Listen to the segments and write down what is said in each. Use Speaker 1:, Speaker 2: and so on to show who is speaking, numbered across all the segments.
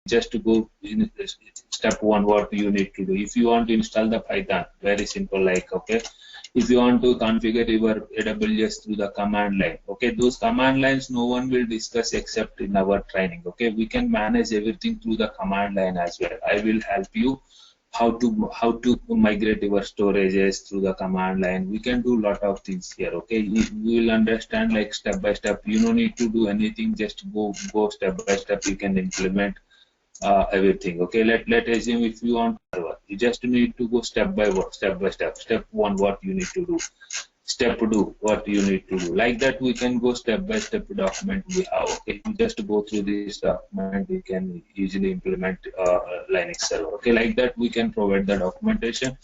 Speaker 1: just to go in step one, what you need to do. If you want to install the Python, very simple, like, okay, if you want to configure your AWS through the command line, okay, those command lines no one will discuss except in our training, okay. We can manage everything through the command line as well. I will help you how to migrate your storages through the command line. We can do a lot of things here, okay. You will understand like step by step. You don't need to do anything, just go step by step. You can implement everything, okay. Let assume if you want server, you just need to go step by step. Step one, what you need to do. Step two, what you need to do. Like that, we can go step by step document we have. Okay, you just go through this document, we can easily implement Linux server. Okay, like that, we can provide the documentation.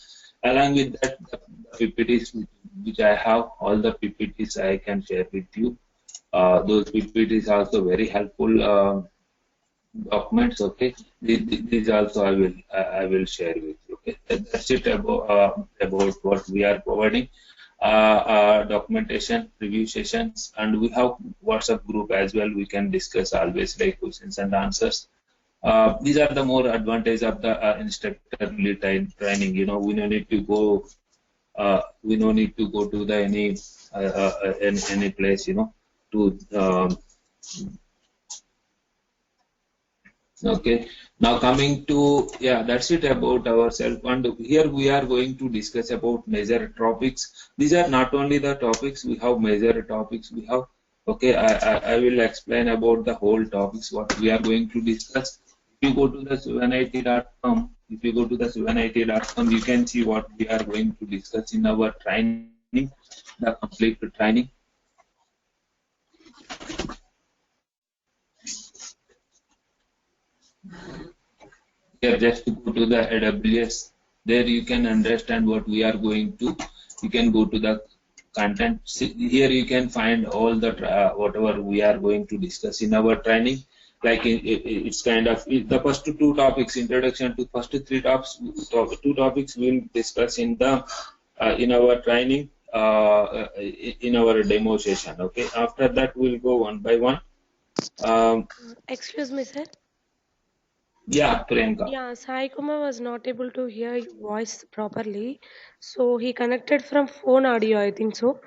Speaker 1: Along with that, the PPTs which I have, all the PPTs I can share with you. Those PPTs also very helpful documents. Okay, these also I will share with you. Okay, that's it about what we are providing. Documentation, review sessions, and we have WhatsApp group as well. We can discuss always like questions and answers. These are the more advantage of the instructor lead training. You know, we don't need to go. We don't need to go to the any place. You know, to okay. Now coming to, yeah, that's it about ourselves. And here we are going to discuss about major topics. These are not only the topics, we have major topics we have. Okay, I will explain about the whole topics what we are going to discuss. If you go to the 7it.com, you can see what we are going to discuss in our training, the complete training. Here, just to go to the AWS, there you can understand what we are going to. You can go to the content. Here you can find all the whatever we are going to discuss in our training. Like it's kind of the first two topics, introduction to first three topics. Two topics we'll discuss in the in our training in our demo session. Okay. After that we'll go one by one.
Speaker 2: Excuse me, sir.
Speaker 1: Yeah, Priyanka.
Speaker 2: Yeah, Sai Kumar was not able to hear your voice properly, so he connected from phone audio, I think so.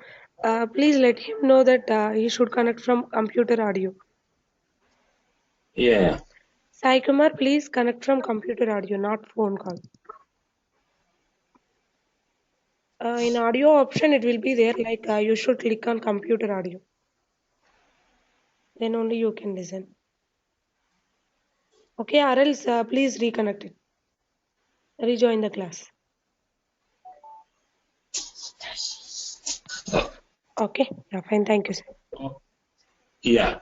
Speaker 2: Please let him know that he should connect from computer audio.
Speaker 1: Yeah.
Speaker 2: Sai Kumar, please connect from computer audio, not phone call. In audio option, it will be there, like you should click on computer audio. Then only you can listen. Okay, or else please reconnect it. Rejoin the class. Okay, yeah, fine. Thank you, sir.
Speaker 1: Yeah.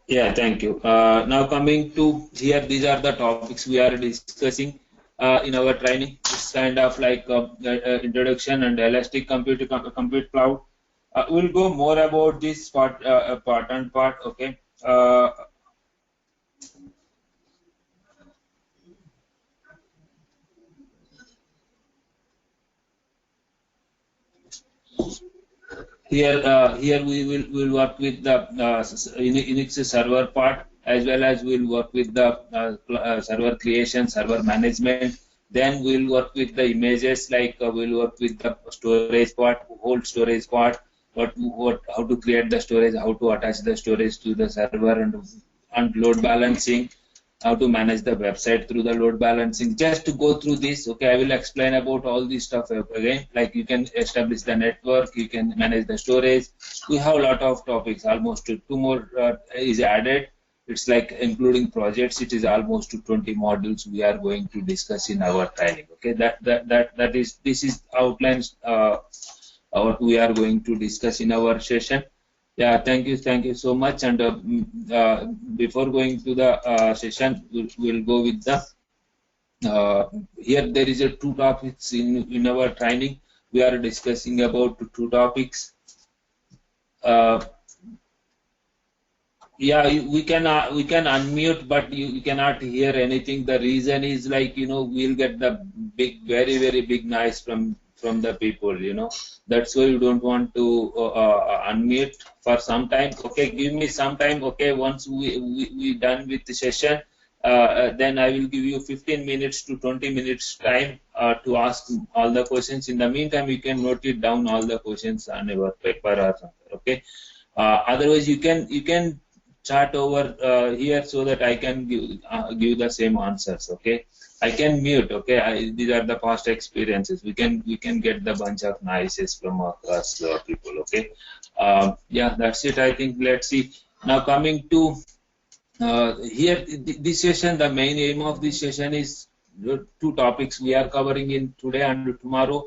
Speaker 1: Yeah, thank you. Now coming to here, these are the topics we are discussing in our training. It's kind of like introduction and elastic compute cloud. We'll go more about this part, part. Okay. Here we will work with the Unix server part, as well as we'll work with the server creation, server management. Then we'll work with the images, like we'll work with the storage part, whole storage part, how to create the storage, how to attach the storage to the server, and load balancing, how to manage the website through the load balancing. Just to go through this, okay, I will explain about all this stuff again. Like you can establish the network, you can manage the storage. We have a lot of topics. Almost two more is added. It's like including projects. It is almost 20 modules we are going to discuss in our training. Okay, this is outlines what we are going to discuss in our session. Yeah, thank you so much. And before going to the session, we'll go with the here there is a two topics in our training. We are discussing about two topics. Yeah, we can unmute, but you cannot hear anything. The reason is like, you know, we'll get the very big noise from the people, you know. That's why you don't want to unmute for some time. Okay, give me some time. Okay, once we done with the session, then I will give you 15 minutes to 20 minutes time to ask all the questions. In the meantime, you can note it down all the questions on your paper or something. Okay. Otherwise, you can chat over here so that I can give the same answers. Okay. I can mute. Okay. These are the past experiences. We can get the bunch of noises from across people. Okay. Yeah, that's it. I think. Let's see. Now coming to here, this session, the main aim of this session is two topics we are covering in today and tomorrow.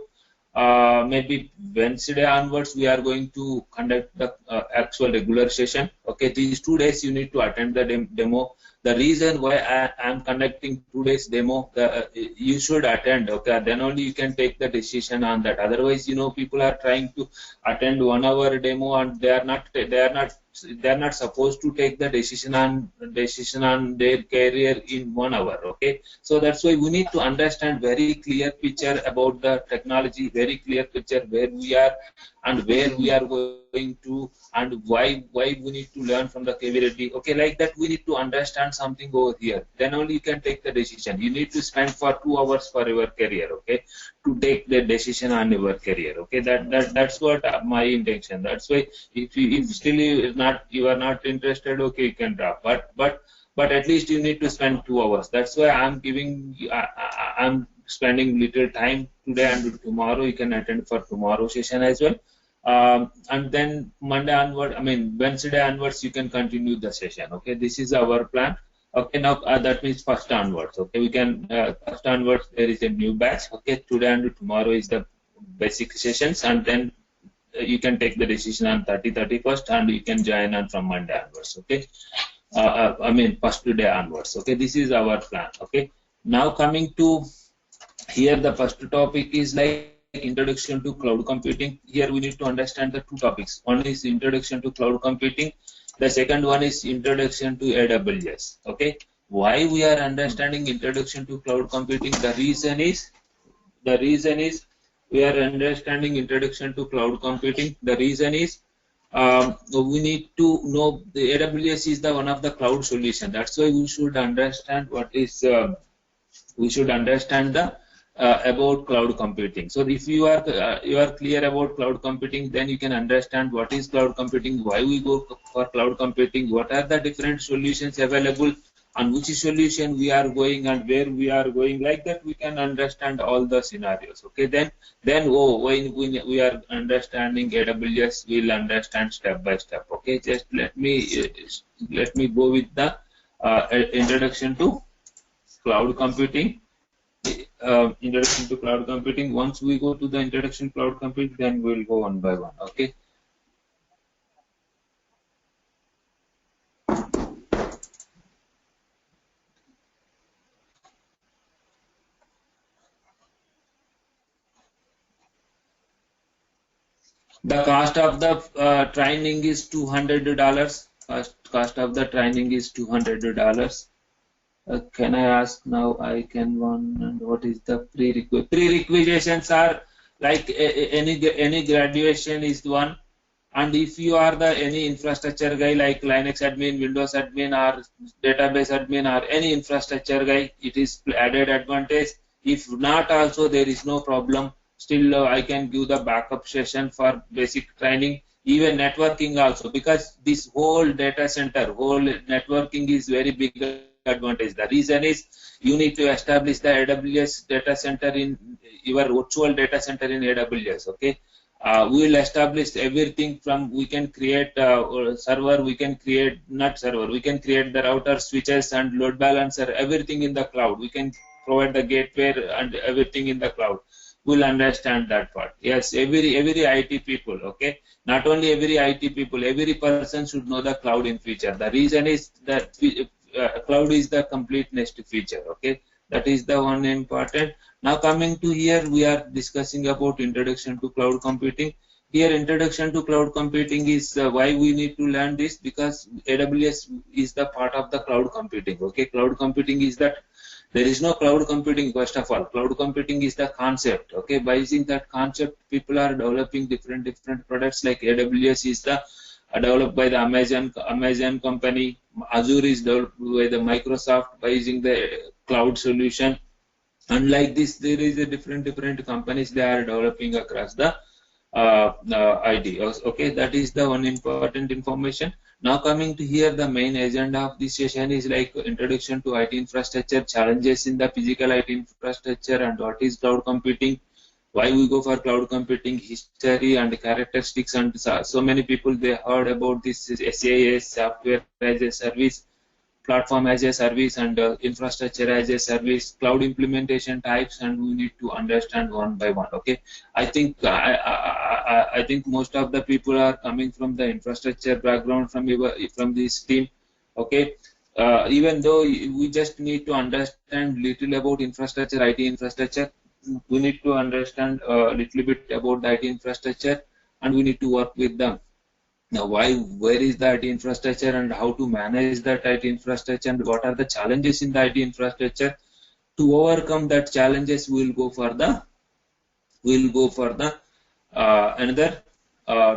Speaker 1: Maybe Wednesday onwards, we are going to conduct the actual regular session. Okay, these 2 days you need to attend the demo. The reason why I am conducting 2 days demo, you should attend. Okay, then only you can take the decision on that. Otherwise, people are trying to attend 1 hour demo and they are not supposed to take the decision on their career in 1 hour. Okay, so that's why we need to understand very clear picture about the technology, very clear picture where we are and where we are going to, and why we need to learn from the capability. Okay, like that we need to understand something over here. Then only you can take the decision. You need to spend for 2 hours for your career. Okay, to take the decision on your career. Okay, that's what my intention. That's why if still you are not interested, okay, you can drop. But at least you need to spend 2 hours. That's why I'm spending little time today and tomorrow. You can attend for tomorrow session as well. And then Monday onward, Wednesday onwards, you can continue the session. Okay, this is our plan. Okay, now that means first onwards. Okay, we can first onwards there is a new batch. Okay, today and tomorrow is the basic sessions, and then you can take the decision on 31st, and you can join on from Monday onwards. Okay, first day onwards. Okay, this is our plan. Okay, now coming to here, the first topic is like introduction to cloud computing. Here we need to understand the two topics. One is introduction to cloud computing. The second one is introduction to AWS. Okay, why we are understanding introduction to cloud computing? The reason is we are understanding introduction to cloud computing. The reason is we need to know the AWS is the one of the cloud solution. That's why we should understand what is we should understand the about cloud computing. So if you are clear about cloud computing, then you can understand what is cloud computing, why we go for cloud computing, what are the different solutions available, and which solution we are going and where we are going. Like that, we can understand all the scenarios. Okay, then when we are understanding AWS, we'll understand step by step. Okay, just let me go with the introduction to cloud computing. Introduction to cloud computing. Once we go to the introduction to cloud computing, then we'll go one by one. Okay. The cost of the training is $200. Cost of the training is $200. Can I ask now? I can one. And what is the prerequisite? Prerequisites are like any graduation is one, and if you are the any infrastructure guy like Linux admin, Windows admin, or database admin, or any infrastructure guy, it is added advantage. If not, also there is no problem. Still, I can give the backup session for basic training. Even networking also, because this whole data center, whole networking is very big advantage. The reason is you need to establish the AWS data center in your virtual data center in AWS. Okay, we will establish everything from we can create server, we can create not server, we can create the router, switches, and load balancer, everything in the cloud. We can provide the gateway and everything in the cloud. We'll understand that part. Yes, every IT people. Okay, not only every IT people, every person should know the cloud in future. The reason is that cloud is the complete next feature. Okay, that is the one important. Now coming to here, we are discussing about introduction to cloud computing. Here, introduction to cloud computing is why we need to learn this, because AWS is the part of the cloud computing. Okay, cloud computing is that there is no cloud computing. First of all, cloud computing is the concept. Okay, by using that concept, people are developing different products. Like AWS is the developed by the Amazon company. Azure is developed by the Microsoft by using the cloud solution. Unlike this, there is a different companies they are developing across the IT. Okay, that is the one important information. Now coming to here, the main agenda of this session is like introduction to IT infrastructure, challenges in the physical IT infrastructure, and what is cloud computing, why we go for cloud computing, history and characteristics, and so many people they heard about this SaaS, software as a service, platform as a service, and infrastructure as a service, cloud implementation types, and we need to understand one by one. Okay, I think I think most of the people are coming from the infrastructure background from this team. Okay, even though we just need to understand little about infrastructure, IT infrastructure, we need to understand a little bit about the IT infrastructure, and we need to work with them. Now, where is the IT infrastructure and how to manage that IT infrastructure, and what are the challenges in the IT infrastructure? To overcome that challenges, we'll go for the another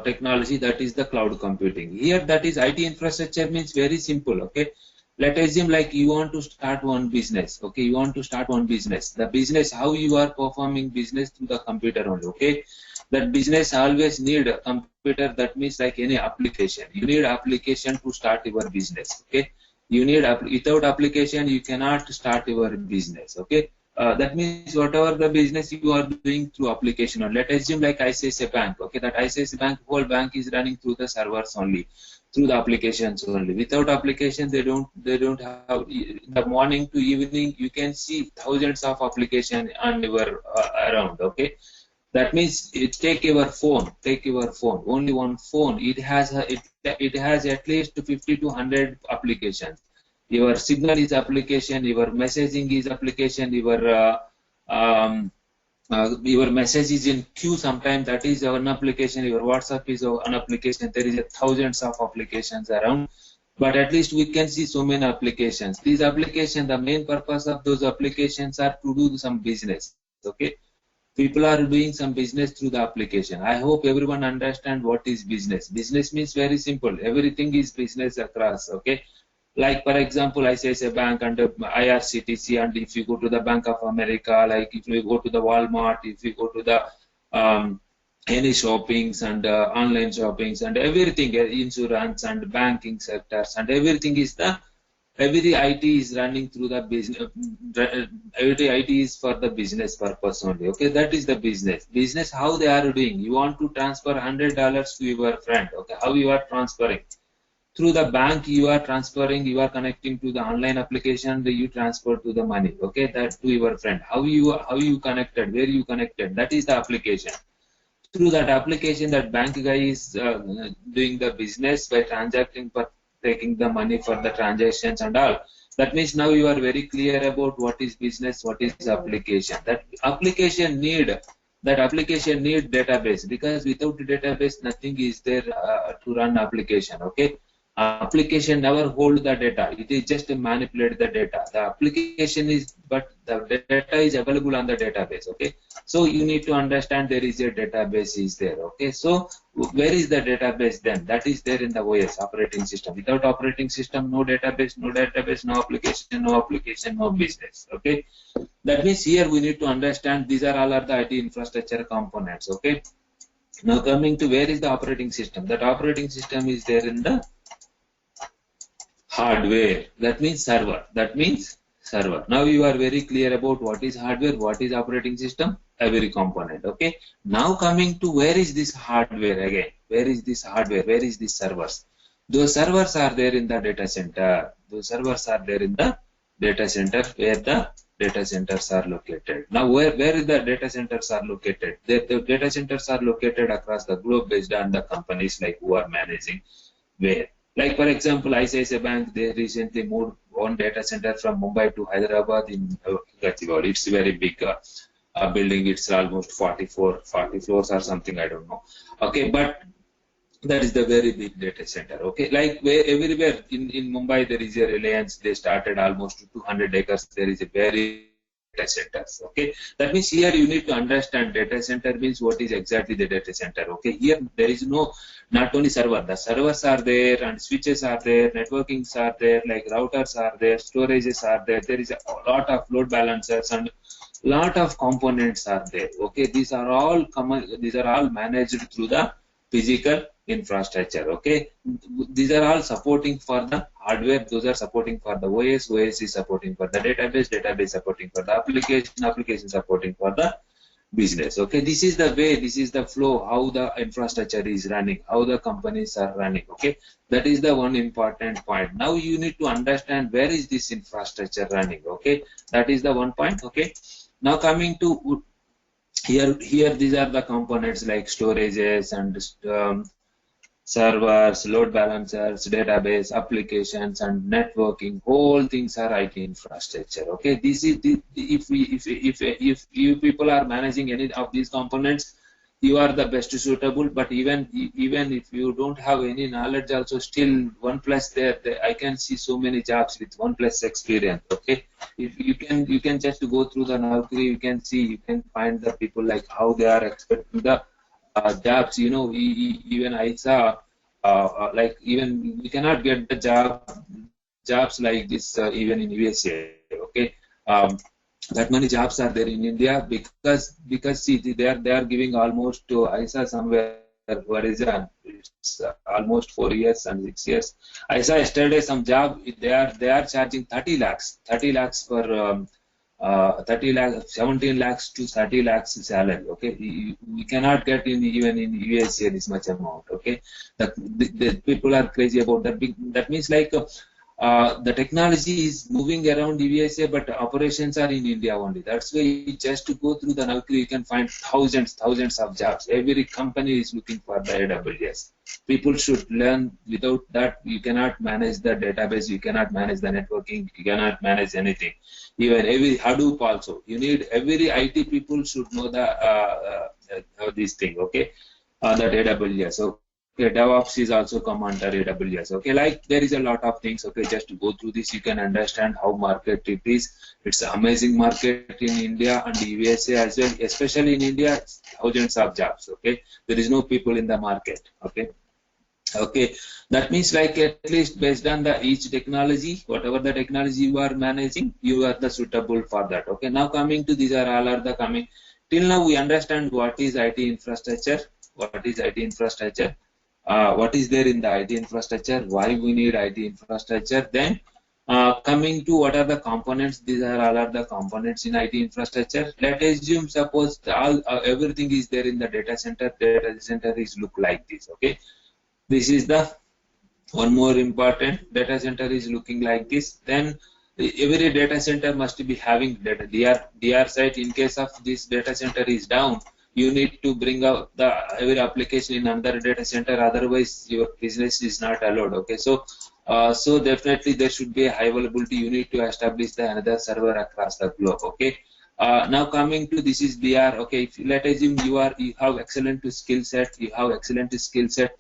Speaker 1: technology, that is the cloud computing. Here, that is IT infrastructure means very simple. Okay, let us assume like you want to start one business. Okay, you want to start one business. The business, how you are performing business through the computer only. Okay, that business always need a computer. That means like any application, you need application to start your business. Okay, you need without application you cannot start your business. Okay, that means whatever the business you are doing through application, or let us assume like ICICI Bank. Okay, that ICICI Bank, whole bank is running through the servers only, through the applications only. Without application, they don't have. In the morning to evening, you can see thousands of application on your around. Okay, that means take your phone, only one phone. It has at least 50 to 100 applications. Your signal is application, your messaging is application, your message is in queue sometimes, that is an application, your WhatsApp is an application. There is thousands of applications around, but at least we can see so many applications. These applications, the main purpose of those applications are to do some business. Okay, people are doing some business through the application. I hope everyone understand what is business. Business means very simple. Everything is business across. Okay, like for example, I say a bank under IRCTC, and if you go to the Bank of America, like if you go to the Walmart, if you go to the any shoppings and online shoppings and everything, insurance and banking sectors and everything is every IT is running through the business. Every IT is for the business purpose only. Okay, that is the business. Business, how they are doing. You want to transfer $100 to your friend. Okay, how you are transferring? Through the bank, you are transferring. You are connecting to the online application. You transfer to the money. Okay, that to your friend. How you connected? Where you connected? That is the application. Through that application, that bank guy is doing the business by transacting for taking the money for the transactions and all. That means now you are very clear about what is business, what is application. That application need database, because without database nothing is there to run application. Okay, application never hold the data. It is just to manipulate the data. The application is, but the data is available on the database. Okay, so you need to understand there is a database is there. Okay, so where is the database then? That is there in the OS, operating system. Without operating system, no database, no application, no business. Okay, that means here we need to understand these are all are the IT infrastructure components. Okay, now coming to where is the operating system? That operating system is there in the hardware. That means server. Now you are very clear about what is hardware, what is operating system, every component. Okay, now coming to where is this hardware again? Where is this hardware? Where is this servers? Those servers are there in the data center. Those servers are there in the data center, where the data centers are located. Now where is the data centers are located? The data centers are located across the globe based on the companies like who are managing where. Like for example, ICICI Bank, they recently moved one data center from Mumbai to Hyderabad in Gachibowli. It's a very big building. It's almost 40 floors or something. I don't know. Okay, but that is the very big data center. Okay, like everywhere in Mumbai there is a Reliance. They started almost 200 acres. There is a very centers. Okay, that means here you need to understand data center means what is exactly the data center. Okay, here there is no not only server, the servers are there and switches are there, networkings are there, like routers are there, storages are there. There is a lot of load balancers and lot of components are there. Okay, these are all managed through the physical infrastructure. Okay, these are all supporting for the hardware, those are supporting for the OS is supporting for the database supporting for the application supporting for the business. Okay, this is the way, this is the flow, how the infrastructure is running, how the companies are running. Okay, that is the one important point. Now you need to understand where is this infrastructure running. Okay, that is the one point. Okay, now coming to here these are the components like storages and servers, load balancers, database, applications, and networking. All things are IT infrastructure. Okay, this is if you people are managing any of these components, you are the best suitable. But even if you don't have any knowledge, also still 1+ there I can see so many jobs with 1+ experience. Okay, if you can just go through the Naukri, you can see, you can find the people like how they are expecting the jobs. You know, even I saw like even we cannot get the jobs like this even in USA. Okay, that many jobs are there in India because see they are giving almost I saw somewhere what is that, it's almost 4 years and 6 years. I saw yesterday some job they are charging 30 lakhs for 30 lakhs, 17 lakhs to 30 lakhs salary. Okay, we cannot get even in USA this much amount. Okay, the people are crazy about that. That means like the technology is moving around USA, but operations are in India only. That's why just to go through the Naukri, you can find thousands of jobs. Every company is looking for the AWS. People should learn. Without that, you cannot manage the database, you cannot manage the networking, you cannot manage anything. Even every Hadoop also. You need every IT people should know the this thing. Okay, that AWS. Okay, DevOps is also come under AWS. Okay, like there is a lot of things. Okay, just to go through this, you can understand how market it is. It's an amazing market in India and USA as well. Especially in India, thousands of jobs. Okay, there is no people in the market. Okay. Okay, that means like at least based on the each technology, whatever the technology you are managing, you are the suitable for that. Okay, now coming to these are all are the coming. Till now we understand what is IT infrastructure, what is IT infrastructure, what is there in the IT infrastructure, why we need IT infrastructure. Then coming to what are the components, these are all are the components in IT infrastructure. Let's assume suppose all everything is there in the data center. Data center is look like this. Okay. This is the one more important. Data center is looking like this. Then every data center must be having data DR site. In case of this data center is down, you need to bring out the every application in another data center. Otherwise, your business is not allowed. Okay, so so definitely there should be a high availability. You need to establish the another server across the globe. Okay. Now coming to this is DR. Okay, if let's assume you have excellent skill set. You have excellent skill set.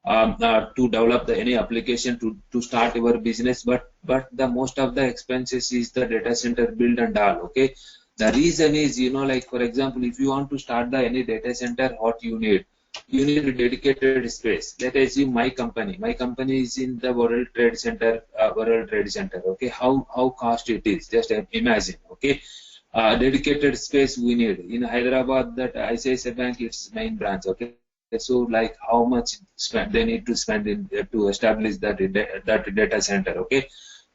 Speaker 1: To develop any application to start your business, but the most of the expenses is the data center build and all. Okay, the reason is, you know, like for example, if you want to start any data center, what you need a dedicated space. Let's assume my company is in the World Trade Center. Okay, how cost it is, just imagine. Okay, dedicated space we need in Hyderabad, that ICICI Bank, its main branch. Okay, so like how much they need to spend in to establish that data center. Okay,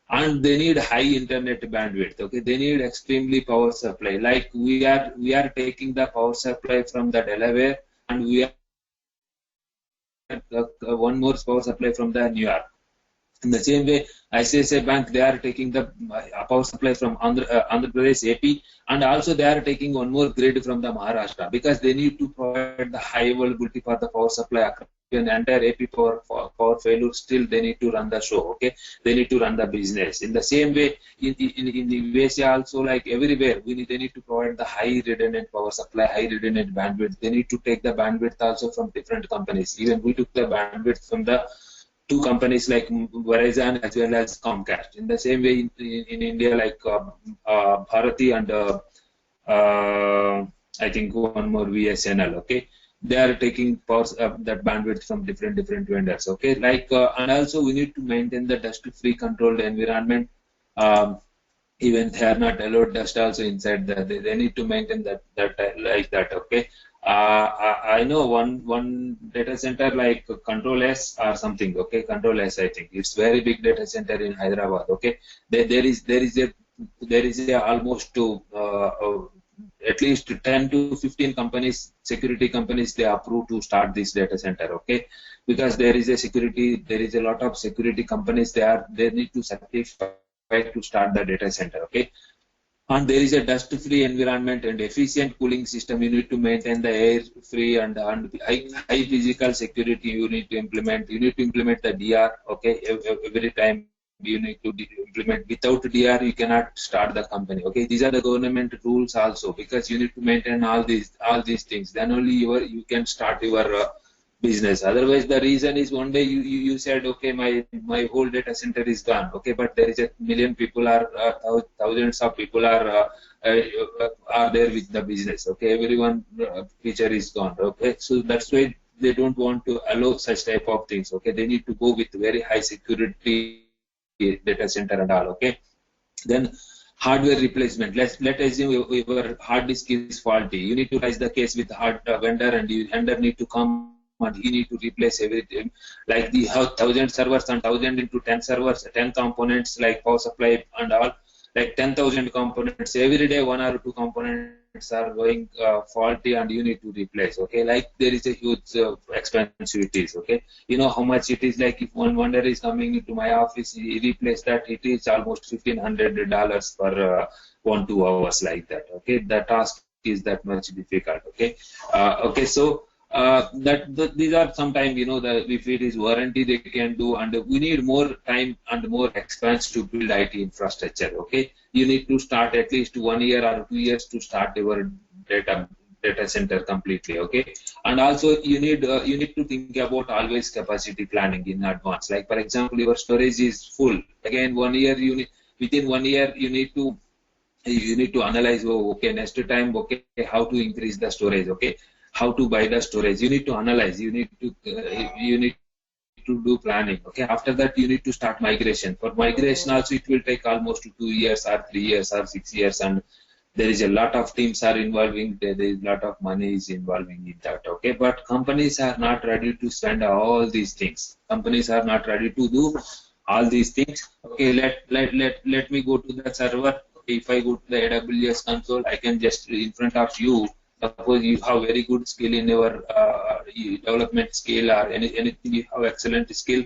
Speaker 1: and they need high internet bandwidth. Okay, they need extremely power supply. Like we are taking the power supply from the Delaware, and we are one more power supply from the New York. In the same way, ICICI Bank, they are taking the power supply from Andhra Pradesh, AP, and also they are taking one more grid from the Maharashtra, because they need to provide the high availability for the power supply. An entire AP power failure, still they need to run the show. Okay, they need to run the business. In the same way, in the USA also, like everywhere, they need to provide the high redundant power supply, high redundant bandwidth. They need to take the bandwidth also from different companies. Even we took the bandwidth from the two companies like Verizon as well as Comcast. In the same way, in India, like Bharati and I think one more VSNL. Okay, they are taking powers that bandwidth from different vendors. Okay, like and also we need to maintain the dust-free controlled environment. Even they are not allowed dust also inside the, they need to maintain that like that. Okay, I know one data center like Control S or something. Okay, Control S, I think it's very big data center in Hyderabad. Okay, there is a almost to at least 10 to 15 companies, security companies, they approve to start this data center. Okay, because there is a lot of security companies, they need to certify to start the data center. Okay, and there is a dust-free environment and efficient cooling system. You need to maintain the air-free and high physical security. You need to implement. You need to implement the DR. Okay, every time you need to implement. Without DR, you cannot start the company. Okay, these are the government rules also, because you need to maintain all these things. Then only you can start your business. Otherwise, the reason is one day you said, okay, my whole data center is gone. Okay, but there is a million people thousands of people are there with the business. Okay, everyone feature is gone. Okay, so that's why they don't want to allow such type of things. Okay, they need to go with very high security data center and all. Okay, then hardware replacement. Let assume your hard disk is faulty. You need to raise the case with the hard vendor, and the vendor need to come and he need to replace everything. Like the 1,000 servers and 1,000 into 10 servers, 10 components like power supply and all, like 10,000 components. Every day, one or two components are going faulty, and you need to replace. Okay, like there is a huge expensive it is. Okay, you know how much it is. Like if one vendor is coming into my office, he replace that, it is almost $1,500 for 1-2 hours like that. Okay, the task is that much difficult. Okay, okay, so. These are sometimes, if it is warranty they can do, and we need more time and more expense to build IT infrastructure. Okay, you need to start at least 1 year or 2 years to start your data center completely. Okay, and also you need to think about always capacity planning in advance. Like for example, your storage is full. Again, 1 year within 1 year you need to analyze. Oh, okay, next time, okay, how to increase the storage. Okay, how to buy the storage. You need to analyze. You need to do planning. Okay. After that, you need to start migration. For migration, also it will take almost 2 years or 3 years or 6 years, and there is a lot of teams are involving. There is a lot of money is involving in that. Okay. But companies are not ready to spend all these things. Companies are not ready to do all these things. Okay. Let me go to the server. Okay, if I go to the AWS console, I can just in front of you. Suppose you have very good skill in your development skill or anything, you have excellent skill,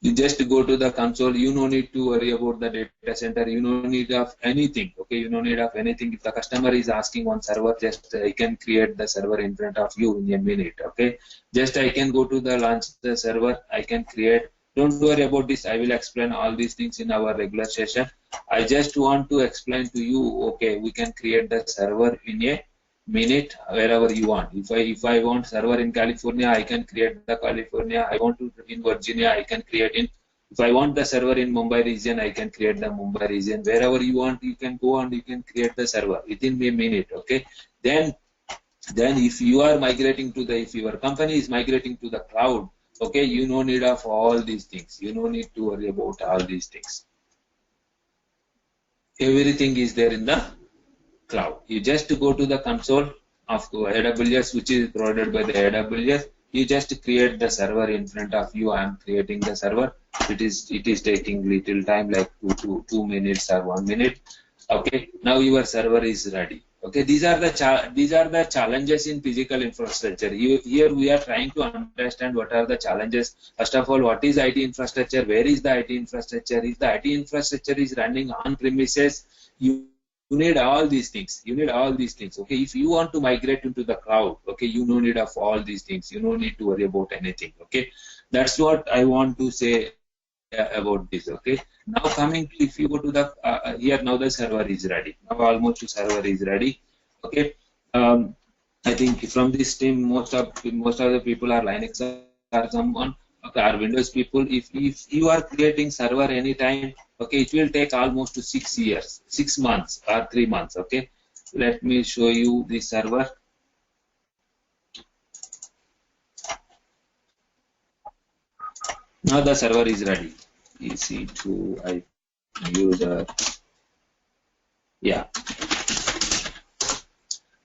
Speaker 1: you just go to the console. You no need to worry about the data center. You no need of anything. Okay, you no need of anything. If the customer is asking one server, just I can create the server in front of you in a minute. Okay, just I can go to the launch the server. I can create. Don't worry about this. I will explain all these things in our regular session. I just want to explain to you. Okay, we can create the server in a minute wherever you want. If I want server in California, I can create the California. I want to in Virginia, I can create in. If I want the server in Mumbai region, I can create the Mumbai region. Wherever you want, you can go and you can create the server within a minute. Okay. Then if you are migrating to if your company is migrating to the cloud, okay, you no need of all these things. You no need to worry about all these things. Everything is there in the cloud. You just go to the console of AWS, which is provided by the AWS. You just create the server in front of you. I am creating the server. It is taking little time, like 2 minutes or 1 minute. Okay, now your server is ready. Okay, these are the challenges in physical infrastructure. Here we are trying to understand what are the challenges. First of all, what is IT infrastructure? Where is the IT infrastructure? If the IT infrastructure is running on premises, you need all these things. You need all these things. Okay, if you want to migrate into the cloud, okay, you no need of all these things. You no need to worry about anything. Okay, that's what I want to say about this. Okay, now coming to, if you go to the here, now the server is ready. Now almost the server is ready. Okay, I think from this team most of the people are Linux or someone. okay, our Windows people, if you are creating server anytime, okay, it will take almost 6 years, 6 months or 3 months. Okay, let me show you the server. Now the server is ready. EC2 I user. Yeah.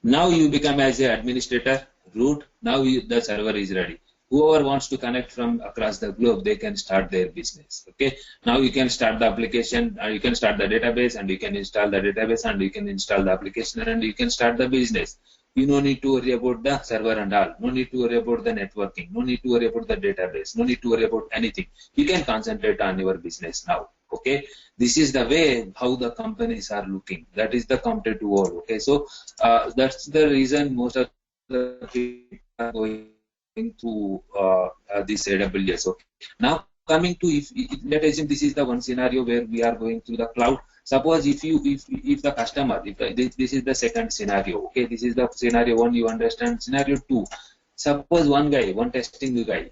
Speaker 1: Now you become as an administrator, root. Now the server is ready. Whoever wants to connect from across the globe, they can start their business. Okay. Now you can start the application, you can start the database, and you can install the database, and you can install the application, and you can start the business. You no need to worry about the server and all. No need to worry about the networking. No need to worry about the database. No need to worry about anything. You can concentrate on your business now. Okay, this is the way how the companies are looking. That is the competitive world. Okay, so that's the reason most of the people are going to this AWS. Okay, now coming to if let us assume this is the one scenario where we are going to the cloud. Suppose if the customer, this is the second scenario. Okay, this is the scenario one. You understand scenario two. Suppose one testing guy,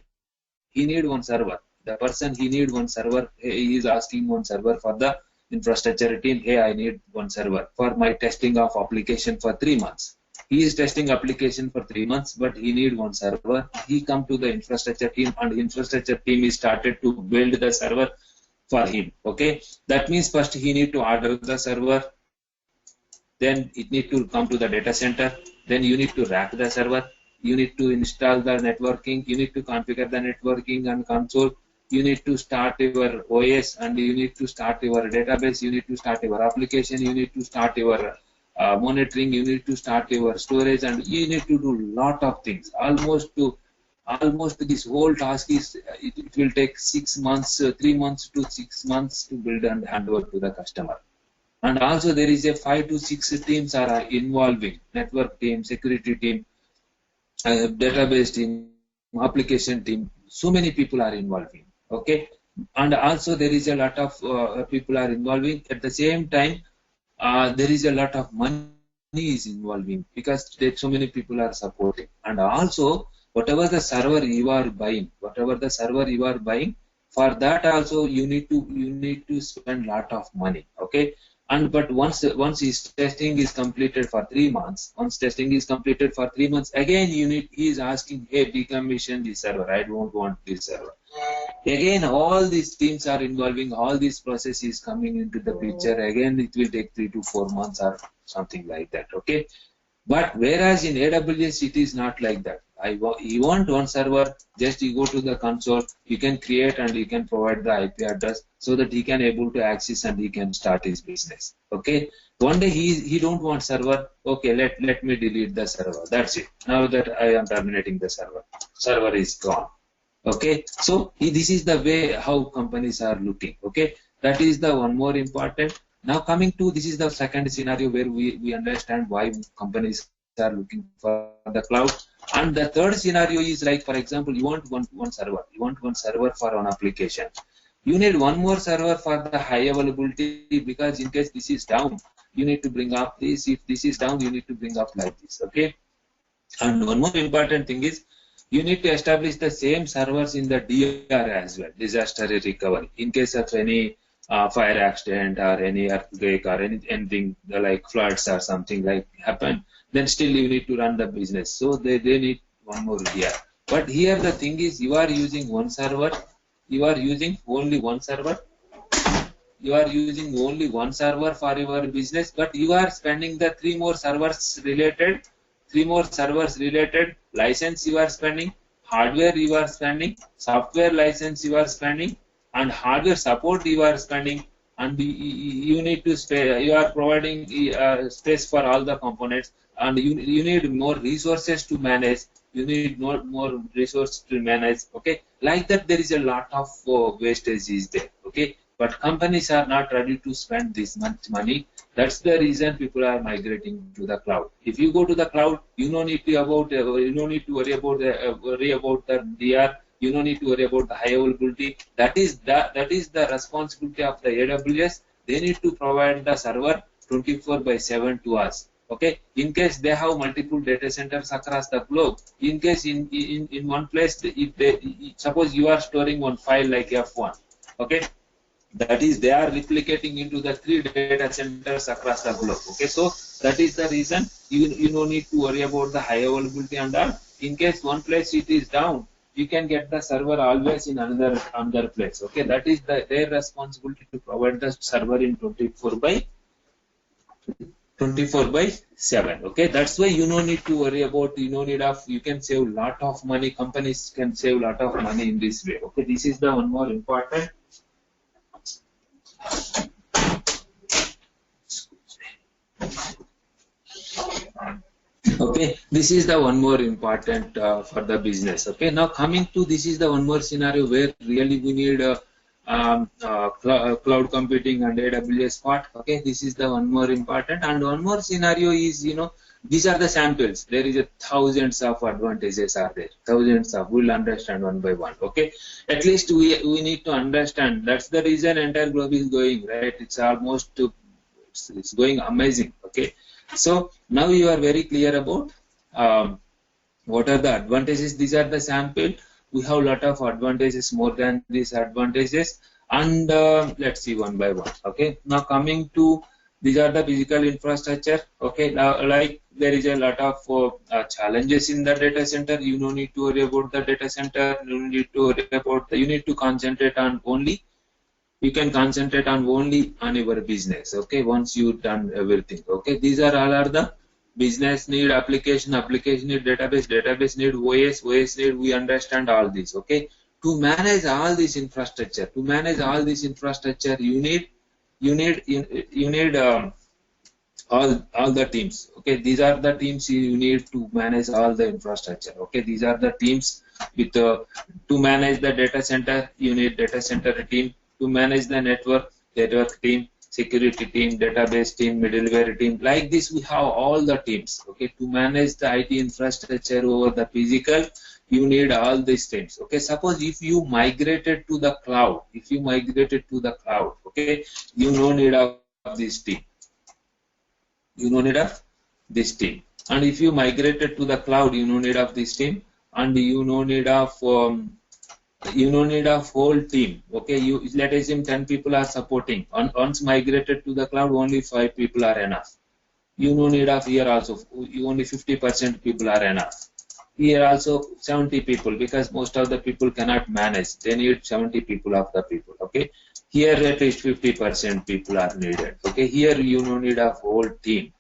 Speaker 1: he need one server. The person he need one server, he is asking one server for the infrastructure team. Hey, I need one server for my testing of application for 3 months. He is testing application for 3 months, but he need one server. He come to the infrastructure team, and the infrastructure team is started to build the server for him. Okay, that means first he need to order the server, then it need to come to the data center, then you need to rack the server, you need to install the networking, you need to configure the networking and console, you need to start your OS, and you need to start your database, you need to start your application, you need to start your monitoring, you need to start your storage, and you need to do lot of things. Almost this whole task is it will take 6 months, 3 months to 6 months to build and hand over to the customer. And also there is a 5 to 6 teams are involving: network team, security team, database team, application team. So many people are involving. Okay, and also there is a lot of people are involving. At the same time, there is a lot of money is involving, because so many people are supporting. And also whatever the server you are buying, for that also you need to spend lot of money. Okay, and but once his testing is completed for 3 months, again he is asking, hey, decommission this server, I don't want this server. Again all these teams are involving, all these processes coming into the picture. Again it will take 3 to 4 months or something like that. Okay, but whereas in AWS it is not like that. You want one server, just you go to the console, you can create and you can provide the IP address so that he can able to access and he can start his business. Okay, one day he don't want server. Okay, let me delete the server. That's it. Now that I am terminating the server is gone. Okay, so this is the way how companies are looking. Okay, that is the one more important. Now coming to, this is the second scenario where we understand why companies are looking for the cloud. And the third scenario is like, for example, you want one server. You want one server for one application. You need one more server for the high availability, because in case this is down, you need to bring up this. If this is down, you need to bring up like this. Okay. And one more important thing is, you need to establish the same servers in the DR as well, disaster recovery, in case of any fire accident or any earthquake or anything like floods or something like happen. Then still you need to run the business. So they need one more DR. But here the thing is, you are using one server, you are using only one server, for your business, but you are spending the three more servers related license you are spending, hardware you are spending, software license you are spending, and hardware support you are spending, and you need to you are providing space for all the components, and you need more resources to manage. Okay, like that there is a lot of wastage is there. Okay, but companies are not ready to spend this much money. That's the reason people are migrating to the cloud. If you go to the cloud, you don't need to worry about the DR. You don't need to worry about the high availability. That is the responsibility of the AWS. They need to provide the server 24/7 to us. Okay, in case they have multiple data centers across the globe, in case in one place, if they suppose you are storing one file like F1, okay, that is they are replicating into the 3 data centers across the globe. Okay, so that is the reason you no need to worry about the high availability and all. In case one place it is down, you can get the server always in another place. Okay, that is their responsibility to provide the server in 24/7. Okay, that's why you no need to worry about, you no need of, you can save lot of money, companies can save lot of money in this way. Okay, this is the one more important. Okay, this is the one more important for the business. Okay, now coming to, this is the one more scenario where really we need cloud computing and AWS part. Okay, this is the one more important, and one more scenario is, these are the samples. There is thousands of advantages are there, thousands of. We'll understand one by one. Okay, at least we need to understand. That's the reason entire globe is going right. It's almost it's going amazing. Okay. So now you are very clear about what are the advantages. These are the sample. We have a lot of advantages more than these advantages, and let's see one by one. Okay, now coming to, these are the physical infrastructure. Okay, now like there is a lot of challenges in the data center. You don't need to worry about the data center. You don't need to worry about you need to concentrate on only. You can concentrate on your business. Okay, once you've done everything. Okay, these are all are the business need, application need, database need, OS need. We understand all this. Okay, to manage all this infrastructure, you need all the teams. Okay, these are the teams you need to manage all the infrastructure. Okay, these are the teams with to manage the data center. You need data center team. To manage the network team, security team, database team, middleware team. Like this, we have all the teams. Okay, to manage the IT infrastructure over the physical, you need all these teams. Okay, suppose if you migrated to the cloud, okay, you no need of this team. And if you migrated to the cloud, you no need of this team, and you no need of whole team. Okay, let us assume 10 people are supporting. Once migrated to the cloud, only 5 people are enough. You no need of here also. Only 50% people are enough. Here also 70 people, because most of the people cannot manage. They need 70 people of the people. Okay, here at least 50% people are needed. Okay, here you no need a whole team.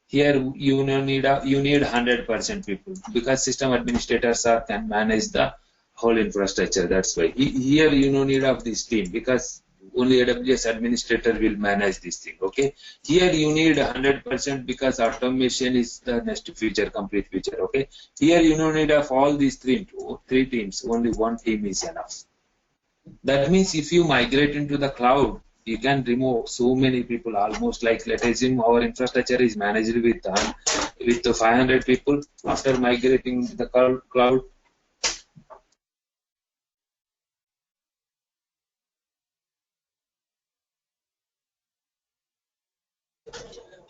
Speaker 1: Here you need 100% people, because system administrators can manage the whole infrastructure. That's why here you no need of this team, because only AWS administrator will manage this thing. Okay, here you need 100% because automation is the next feature, complete feature. Okay, here you no need of all these three teams. Only one team is enough. That means if you migrate into the cloud, you can remove so many people. Almost like, let's assume our infrastructure is managed with 500 people. After migrating the cloud,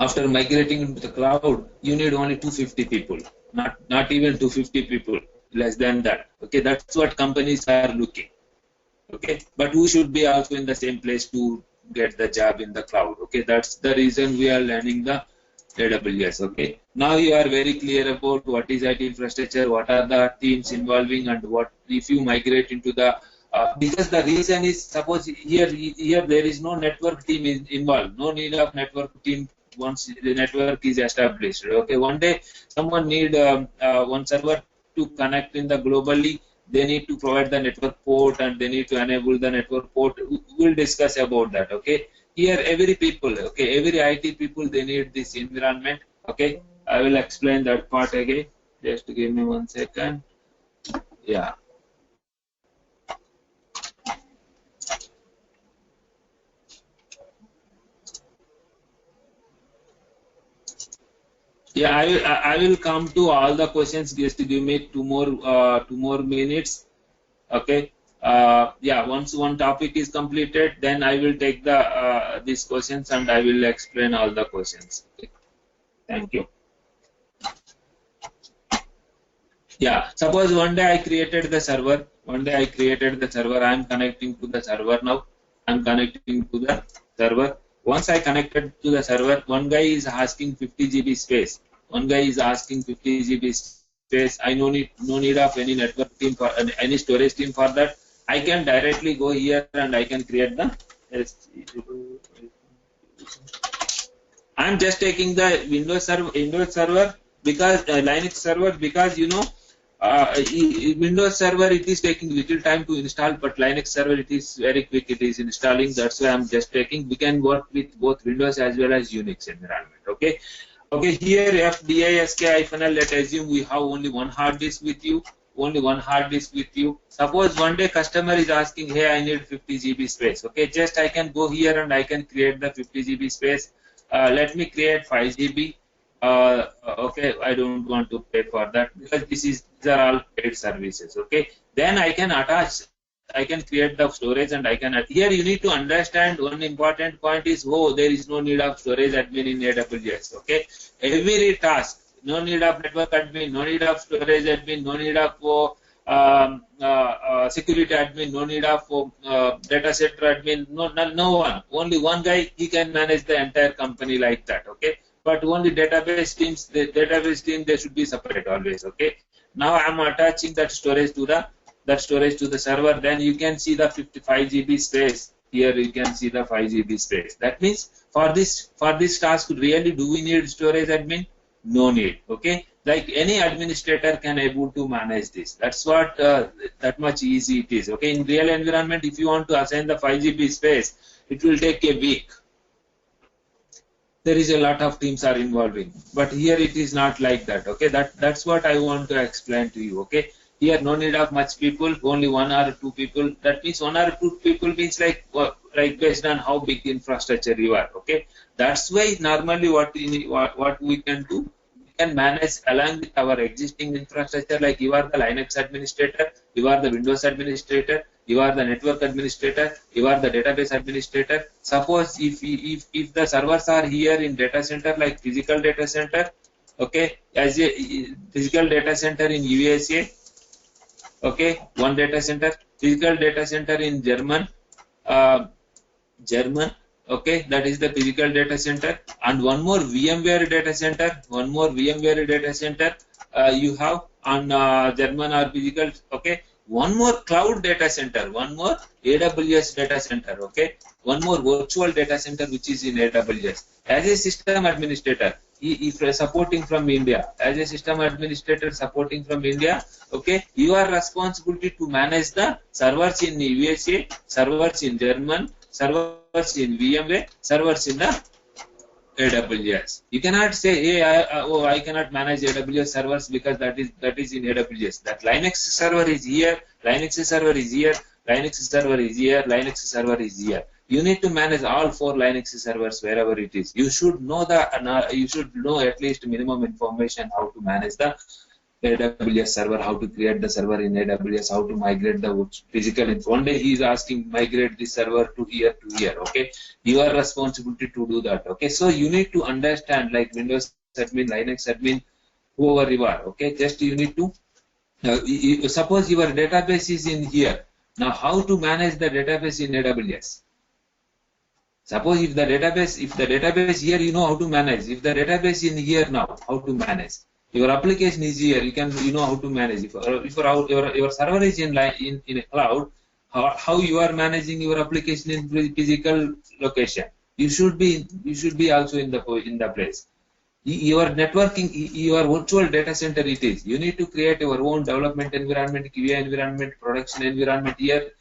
Speaker 1: after migrating into the cloud, you need only 250 people, not even 250 people, less than that. Okay, that's what companies are looking. Okay, but we should be also in the same place to get the job in the cloud. Okay, that's the reason we are learning the AWS. Okay, now you are very clear about what is IT infrastructure, what are the teams involving, and what if you migrate into the because the reason is, suppose here there is no network team involved, no need of network team once the network is established. Okay, one day someone need one server to connect in the globally. They need to provide the network port, and they need to enable the network port. We'll discuss about that. Okay, here every people, okay, every IT people, they need this environment. Okay, I will explain that part again. Just give me 1 second. Yeah. Yeah, I will come to all the questions. Just give me two more minutes. Okay. Yeah. Once one topic is completed, then I will take the these questions and I will explain all the questions. Okay. Thank you. Yeah, suppose one day I created the server. One day I created the server. I am connecting to the server now. I am connecting to the server. Once I connected to the server, one guy is asking 50 GB space. One guy is asking 50 GB space. I no need of any network team for any storage team for that. I can directly go here and I can create the. I am just taking the Windows server because Linux server because Windows server it is taking little time to install, but Linux server it is very quick. It is installing. That's why I'm just taking. We can work with both Windows as well as Unix environment. Okay. Okay. Here FDISK-L. Let's assume we have only one hard disk with you. Only one hard disk with you. Suppose one day customer is asking, hey, I need 50 GB space. Okay. Just I can go here and I can create the 50 GB space. Let me create 5 GB. Okay, I don't want to pay for that because these are all paid services. Okay, then I can attach, I can create the storage and I can. Here you need to understand one important point is there is no need of storage admin in AWS. Okay, every task, no need of network admin, no need of storage admin, no need of security admin, no need of data center admin, no one. Only one guy, he can manage the entire company like that. Okay. But only database teams, they should be separate always. Okay. Now I am attaching that storage to the server. Then you can see the 55 GB space. Here you can see the 5 GB space. That means for this task, really do we need storage admin? No need. Okay. Like any administrator can able to manage this. That's what that much easy it is. Okay. In real environment, if you want to assign the 5 GB space, it will take a week. There is a lot of teams are involving, but here it is not like that. Okay, that's what I want to explain to you. Okay, here no need of much people, only 1 or 2 people. That means 1 or 2 people means like based on how big infrastructure you are. Okay, that's why normally what we can do, we can manage along with our existing infrastructure. Like you are the Linux administrator, you are the Windows administrator, you are the network administrator, you are the database administrator. Suppose if the servers are here in data center, like physical data center, okay, as a physical data center in USA, okay, one data center, physical data center in German, okay, that is the physical data center, and one more VMware data center, you have on German or physical, okay. One more cloud data center, one more AWS data center, okay, one more virtual data center which is in AWS. As a system administrator, if supporting from India, okay, you are responsibility to manage the servers in USA, servers in German, servers in VMware, servers in the AWS. You cannot say, hey, I cannot manage AWS servers because that is in AWS. That Linux server is here, Linux server is here, Linux server is here, Linux server is here. You need to manage all 4 Linux servers wherever it is. You should know you should know at least minimum information how to manage the AWS server, how to create the server in AWS, how to migrate the physical info. One day he is asking migrate this server to here, okay. You are responsibility to do that, okay. So you need to understand like Windows admin, Linux admin, whoever you are, okay. Just you need to, suppose your database is in here. Now how to manage the database in AWS? Suppose if the database here, you know how to manage. If the database in here now, how to manage? Your application is here, you know how to manage. If your server is in a cloud, how you are managing your application in physical location? You should be also in the place. Your networking, your virtual data center it is. You need to create your own development environment, QA environment, production environment here.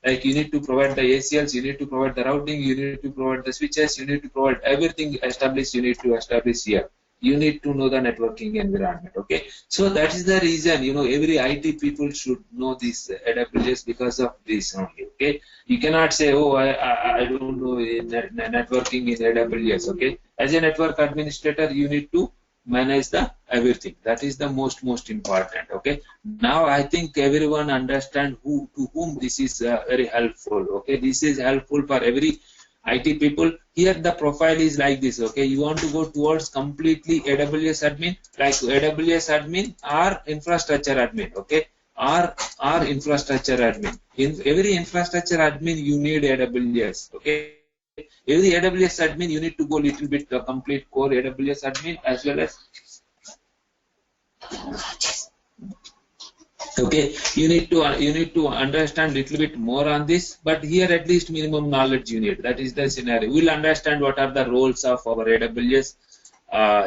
Speaker 1: Like you need to provide the ACLs, you need to provide the routing, you need to provide the switches, you need to provide everything established. You need to establish here. You need to know the networking environment, okay. So that is the reason, every IT people should know this AWS because of this only, okay. You cannot say, I don't know networking in AWS, okay. As a network administrator, you need to manage the everything. That is the most important, okay. Now I think everyone understand to whom this is very helpful, okay. This is helpful for every IT people, here the profile is like this, okay? You want to go towards completely AWS admin, like AWS admin or infrastructure admin, okay? Or infrastructure admin. In every infrastructure admin, you need AWS, okay? Every AWS admin, you need to go little bit complete core AWS admin as well as, okay, you need to understand little bit more on this, but here at least minimum knowledge you need. That is the scenario. We'll understand what are the roles of our AWS.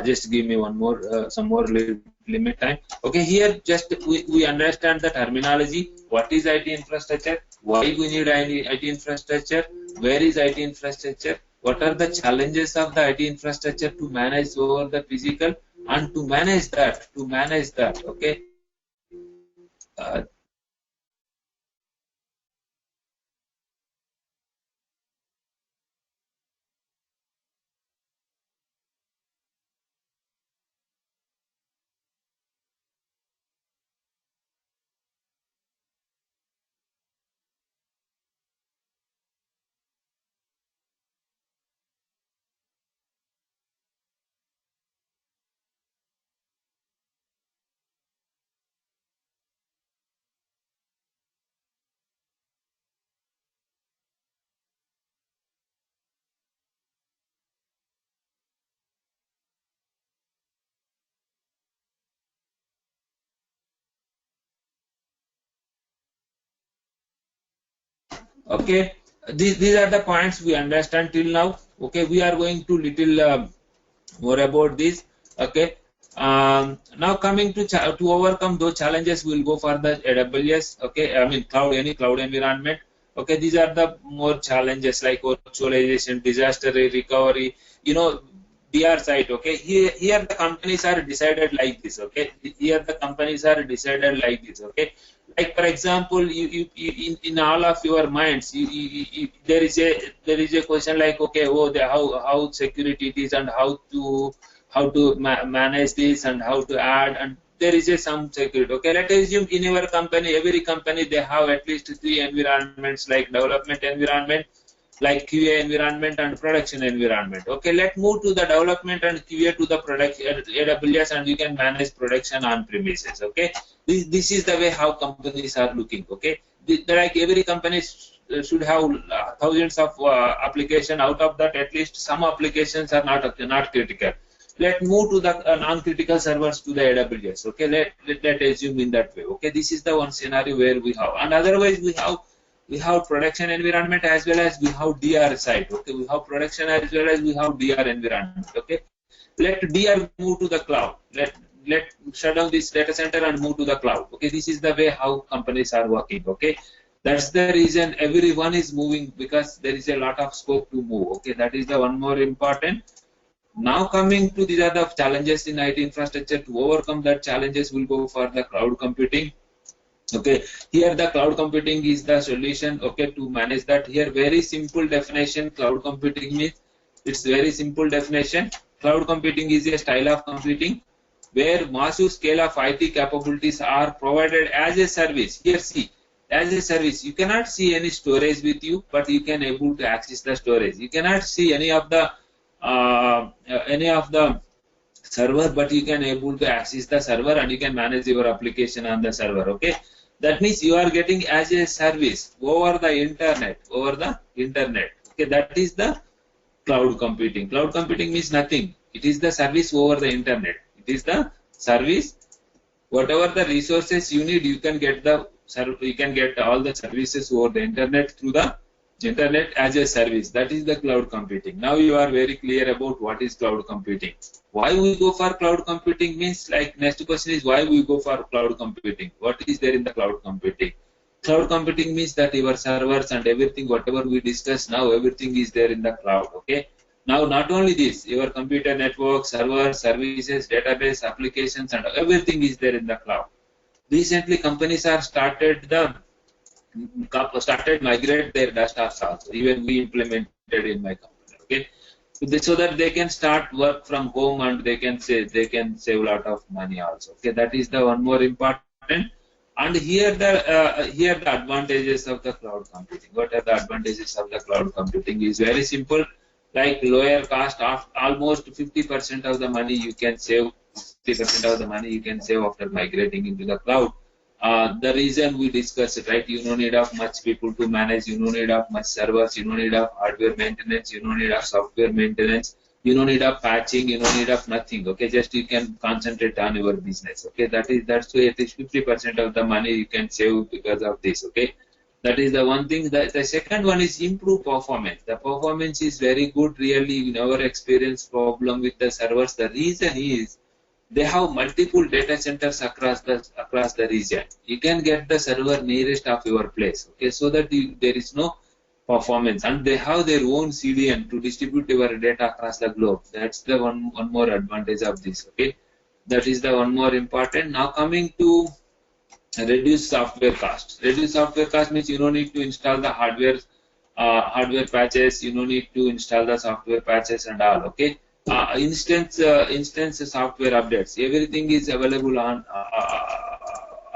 Speaker 1: Just give me one more some more limit time. Okay, here just we understand the terminology. What is IT infrastructure? Why we need IT infrastructure? Where is IT infrastructure? What are the challenges of the IT infrastructure to manage over the physical, and to manage that, okay? Okay, these are the points we understand till now. Okay, we are going to little more about this. Okay, now coming to overcome those challenges, we'll go for the AWS. Okay, I mean cloud, any cloud environment. Okay, these are the more challenges like virtualization, disaster recovery. DR site. Okay, here the companies are decided like this. Okay, here the companies are decided like this. Okay, like for example, in all of your minds, there is a question like, okay, oh, how security it is, and how to manage this, and how to add, and there is some security. Okay, let's assume in your company, every company they have at least three environments, like development environment, like QA environment, and production environment. Okay, let's move to the development and QA to the production AWS, and you can manage production on premises. Okay, this is the way how companies are looking. Okay, like every company should have thousands of application. Out of that, at least some applications are not critical. Let's move to the non-critical servers to the AWS. Okay, let assume in that way. Okay, this is the one scenario where we have, and otherwise we have production environment as well as we have DR side. Okay, we have production as well as we have DR environment. Okay, let DR move to the cloud. Let shut down this data center and move to the cloud. Okay, this is the way how companies are working. Okay, that's the reason everyone is moving, because there is a lot of scope to move. Okay, that is the one more important. Now coming to these are the challenges in IT infrastructure. To overcome that challenges, we'll go for the cloud computing. Okay, here the cloud computing is the solution. Okay, to manage that. Here very simple definition. Cloud computing means, it's very simple definition. Cloud computing is a style of computing where massive scale of IT capabilities are provided as a service. Here see, as a service, you cannot see any storage with you, but you can able to access the storage. You cannot see any of the server, but you can able to access the server, and you can manage your application on the server. Okay, that means you are getting as a service over the internet. Okay, that is the cloud computing. Cloud computing means nothing. It is the service over the internet. It is the service. Whatever the resources you need, you can get all the services over the internet through the internet as a service. That is the cloud computing. Now you are very clear about what is cloud computing. Why we go for cloud computing means, like, next question is why we go for cloud computing. What is there in the cloud computing? Cloud computing means that your servers and everything, whatever we discuss now, everything is there in the cloud. Okay. Now not only this, your computer network, servers, services, database, applications, and everything is there in the cloud. Recently, companies are started migrate their data also. Even we implemented in my company. Okay, so that they can start work from home, and they can save a lot of money also. Okay, that is the one more important. And here the advantages of the cloud computing. What are the advantages of the cloud computing? Is very simple, like lower cost of almost 50% of the money you can save. 50% of the money you can save after migrating into the cloud. The reason we discussed it, right? You don't need of much people to manage. You don't need of much servers. You don't need of hardware maintenance. You don't need of software maintenance. You don't need of patching. You don't need of nothing. Okay, just you can concentrate on your business. Okay, that's why at least 50% of the money you can save because of this. Okay, that is the one thing. The second one is improve performance. The performance is very good. Really, in our experience, problem with the servers. The reason is they have multiple data centers across the region. You can get the server nearest of your place, okay, so that there is no performance, and they have their own CDN to distribute your data across the globe. That's the one more advantage of this, okay. That is the one more important. Now coming to reduce software cost. Reduce software cost means you don't need to install the hardware patches. You don't need to install the software patches and all, okay. Instance software updates. Everything is available on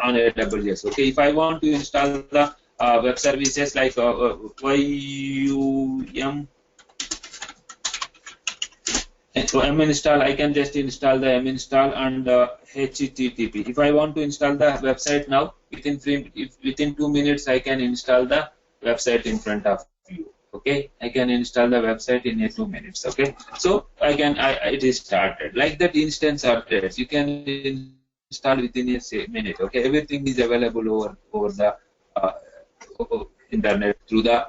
Speaker 1: AWS. Okay, if I want to install the web services like install, I can just install the install and HTTP. If I want to install the website now, within 2 minutes, I can install the website in front of you. Okay, I can install the website in 2 minutes. Okay, so it is started like that. Instance updates you can install within a minute. Okay, everything is available over the internet through the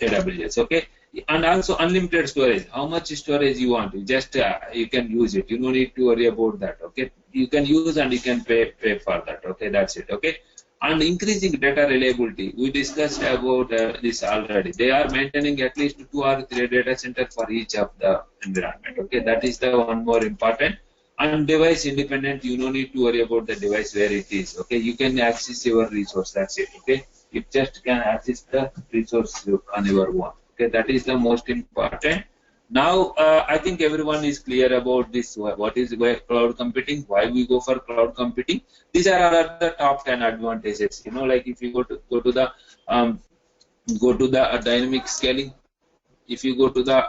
Speaker 1: AWS. Okay, and also unlimited storage. How much storage you want? You can use it. You don't need to worry about that. Okay, you can use and you can pay for that. Okay, that's it. Okay. And increasing data reliability, we discussed about this already. They are maintaining at least 2 or 3 data centers for each of the environment. Okay, that is the one more important. And device independent, you don't need to worry about the device where it is. Okay, you can access your resource. That's it. Okay, you just can access the resource on your own. Okay, that is the most important. Now, I think everyone is clear about this. What is cloud computing? Why we go for cloud computing? These are the top 10 advantages. You know, like if you go to the dynamic scaling. If you go to the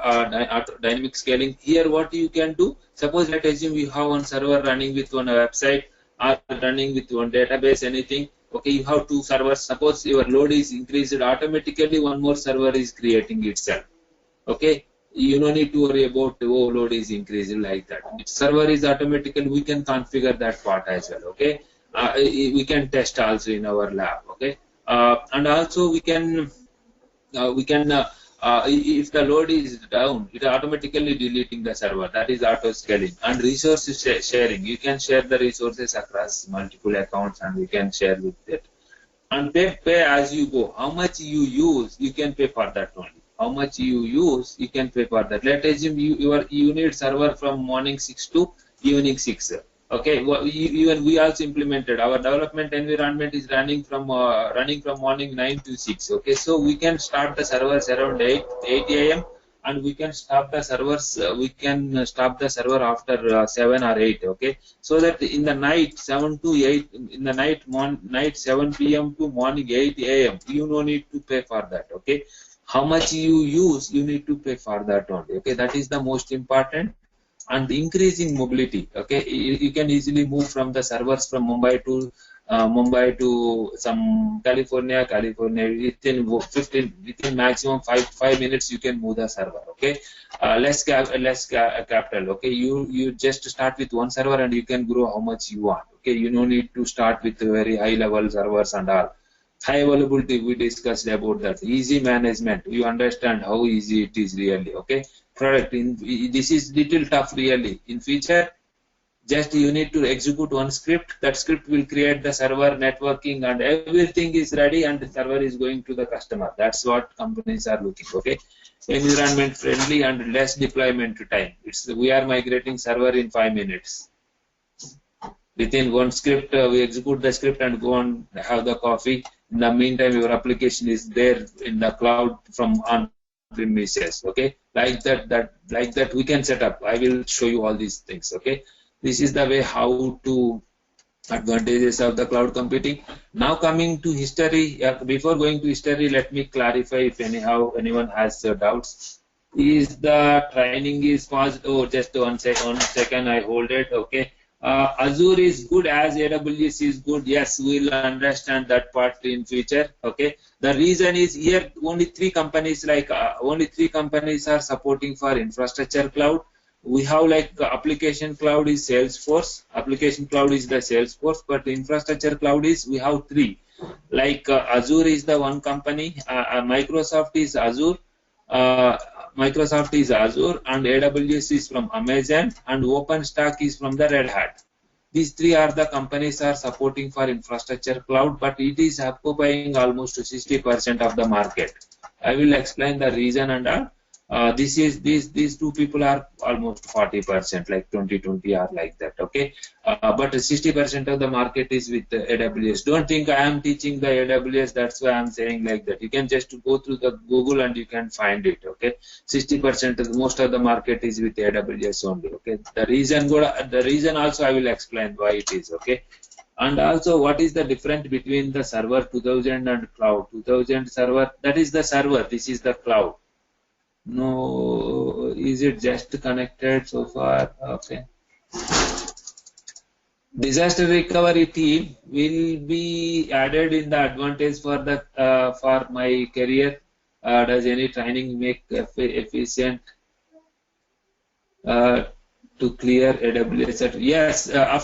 Speaker 1: dynamic scaling, here what you can do? Suppose let's assume you have one server running with one website or running with one database, anything. Okay, you have 2 servers. Suppose your load is increased, automatically one more server is creating itself. Okay. You don't need to worry about the load is increasing like that. If server is automatically, we can configure that part as well. Okay, we can test also in our lab. Okay, and also we can if the load is down, it automatically deleting the server. That is auto scaling. And resource sharing. You can share the resources across multiple accounts, and you can share with it. And pay as you go. How much you use, you can pay for that only. How much you use, you can pay for that. Let's assume you need server from morning 6 to evening 6. Okay, even we also implemented our development environment is running from morning 9 to 6. Okay, so we can start the servers around 8 a.m. and we can stop the servers. We can stop the server after 7 or 8. Okay, so that in the night 7 to 8, in the night 7 p.m. to morning 8 a.m. you no need to pay for that. Okay. How much you use, you need to pay for that only. Okay, that is the most important. And increasing mobility. Okay, you can easily move from the servers from Mumbai to some California within maximum 5 minutes you can move the server. Okay, less capital. Okay, you just start with one server and you can grow how much you want. Okay, you don't need to start with very high level servers and all. High availability, we discussed about that. Easy management, you understand how easy it is really. Okay, product this is little tough really. In future, just you need to execute one script. That script will create the server, networking, and everything is ready, and the server is going to the customer. That's what companies are looking. Okay, environment friendly and less deployment time. We are migrating server in 5 minutes. Within one script, we execute the script and go and have the coffee. In the meantime, your application is there in the cloud from on-premises. Okay, like that we can set up. I will show you all these things. Okay, this is the way how to Advantages of the cloud computing. Now coming to history, before going to history, let me clarify if anyone has doubts. Is the training is fast? Oh, just one second, I hold it. Okay. Azure is good as AWS is good. Yes, we'll understand that part in future. Okay. The reason is here only only three companies are supporting for infrastructure cloud. We have like application cloud is Salesforce, application cloud is the Salesforce, but infrastructure cloud is we have three. Like Azure is the one company, Microsoft is Azure, uh, Microsoft is Azure, and AWS is from Amazon, and OpenStack is from the Red Hat. These three are the companies are supporting for infrastructure cloud, but it is occupying almost 60% of the market. I will explain the reason and all. These two people are almost 40%, like 20 are like that. Okay, but 60% of the market is with the AWS. Don't think I am teaching the AWS. That's why I'm saying like that. You can just go through the Google and you can find it. Okay, 60% of most of the market is with AWS only. Okay, the reason also I will explain why it is. Okay. And also, what is the difference between the server 2000 and cloud? 2000 server, that is the server. This is the cloud. No, is it just connected so far? Okay. Disaster recovery team will be added in the advantage for the for my career. Does any training make efficient to clear AWS? Yes. I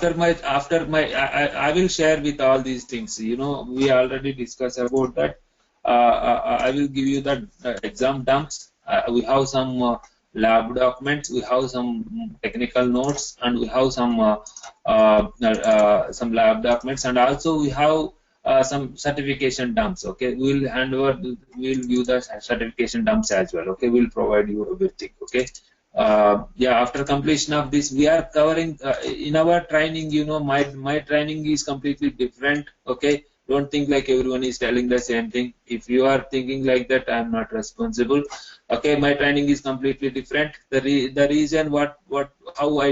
Speaker 1: will share with all these things. You know, we already discussed about that. I will give you the exam dumps. We have some lab documents, we have some technical notes, and we have some lab documents, and also we have some certification dumps. Okay, we'll give the certification dumps as well. Okay, we'll provide you everything. Okay. Yeah, after completion of this, we are covering in our training. You know, my training is completely different. Okay. Don't think like everyone is telling the same thing. If you are thinking like that, I am not responsible. Okay, my training is completely different. The reason how I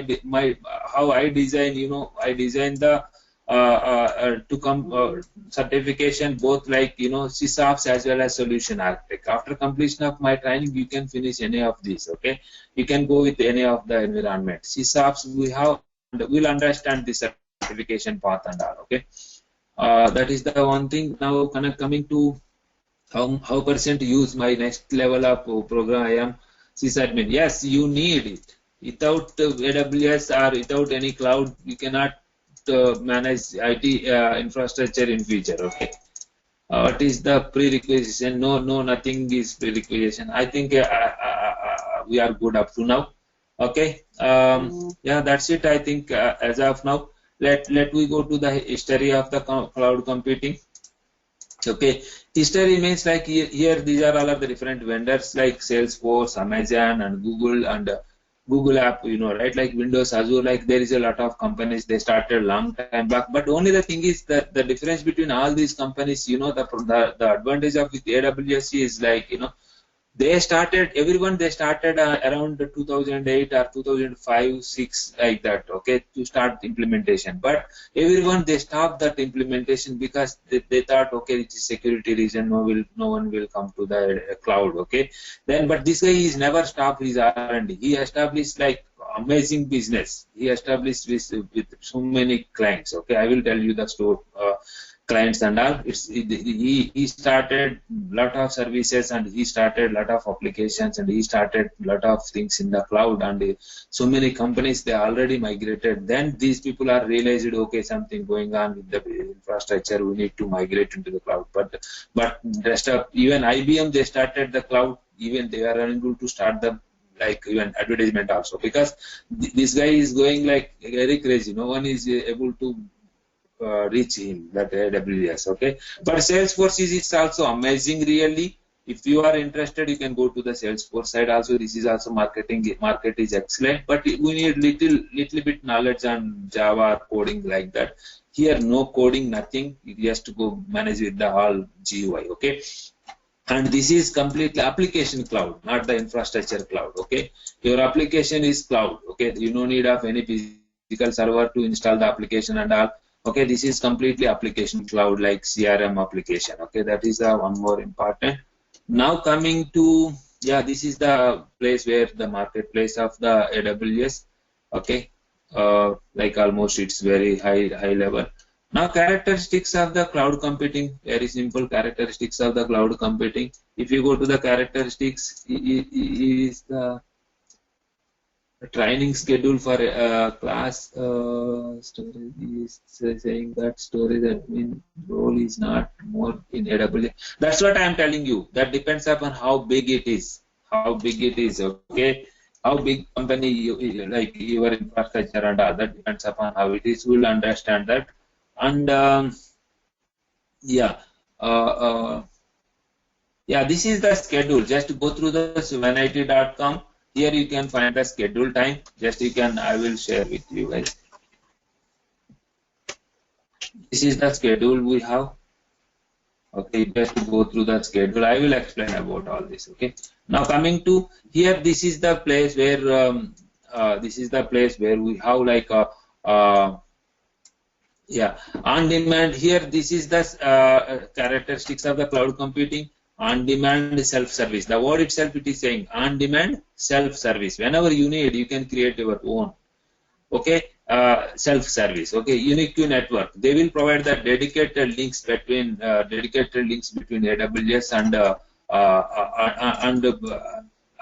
Speaker 1: design, you know, I design the to come certification, both like, you know, sysops as well as solution architect. After completion of my training, you can finish any of these. Okay, you can go with any of the environment. Sysops we have, we'll understand the certification path and all. Okay. That is the one thing. Now coming to how percent use my next level of program I am sysadmin. Yes, you need it. Without AWS or without any cloud, you cannot manage IT infrastructure in future. Okay. What is the prerequisition? No, nothing is prerequisition. I think we are good up to now. Okay. Yeah, that's it. I think as of now. Let we go to the history of the cloud computing. Okay, history means like here these are all of the different vendors like Salesforce, Amazon, and Google, and Google app, you know, right? Like Windows, Azure, like there is a lot of companies they started long time back. But only the thing is that the difference between all these companies, you know, the advantage of with AWS is like, you know, they started around 2008 or 2005, 6 like that. Okay, to start implementation. But everyone they stopped that implementation because they thought, okay, it is security reason. No one will come to the cloud. Okay, then but this guy is never stopped his R&D. He established like amazing business. He established with so many clients. Okay, I will tell you the story. Clients and all. He started lot of services, and he started lot of applications, and he started lot of things in the cloud, and so many companies they already migrated. Then these people are realized, okay, something going on with the infrastructure, we need to migrate into the cloud. But rest of even IBM they started the cloud, even they are unable to start the like even advertisement also, because this guy is going like very crazy. No one is able to reach him, that AWS. Okay, but Salesforce is also amazing really. If you are interested, you can go to the Salesforce side also. This is also market is excellent, but we need little bit knowledge on Java coding like that. Here no coding, nothing. You have to go manage with the whole GUI. Okay, and this is completely application cloud, not the infrastructure cloud. Okay, your application is cloud. Okay, you no need of any physical server to install the application and all. Okay, this is completely application cloud like CRM application. Okay, that is the one more important. Now coming to, yeah, this is the place where the marketplace of the AWS. Okay, like almost it's very high level. Now characteristics of the cloud computing, very simple characteristics of the cloud computing. If you go to the characteristics, is the training schedule for class storage is saying that storage admin role is not more in AWS. That's what I am telling you. That depends upon how big it is. How big it is, okay? How big company like your infrastructure and all, that depends upon how it is. We'll understand that. And yeah, uh, uh, yeah, this is the schedule. Just go through the vanity.com. Here you can find the schedule time. Just you can, I will share with you guys. This is the schedule we have. Okay, just go through the schedule. I will explain about all this. Okay. Now coming to here, this is the place where we have like yeah, on demand. Here, this is the characteristics of the cloud computing. On demand self-service. The word itself, it is saying on demand self-service. Whenever you need, you can create your own. Okay, self-service. Okay, unique to network. They will provide the dedicated links between AWS and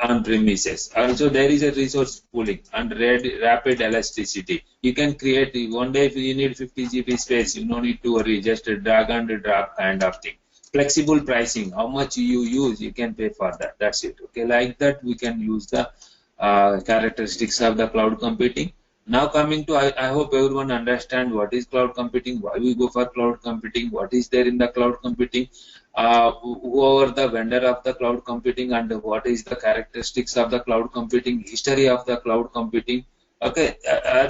Speaker 1: on premises. Also, there is a resource pooling and rapid elasticity. You can create one day if you need 50 GB space, you don't need to worry. Just a drag and drop kind of thing. Flexible pricing, how much you use, you can pay for that. That's it. Okay, like that we can use the characteristics of the cloud computing. Now coming to, I hope everyone understand what is cloud computing, why we go for cloud computing, what is there in the cloud computing, who are the vendor of the cloud computing, and what is the characteristics of the cloud computing, history of the cloud computing. Okay,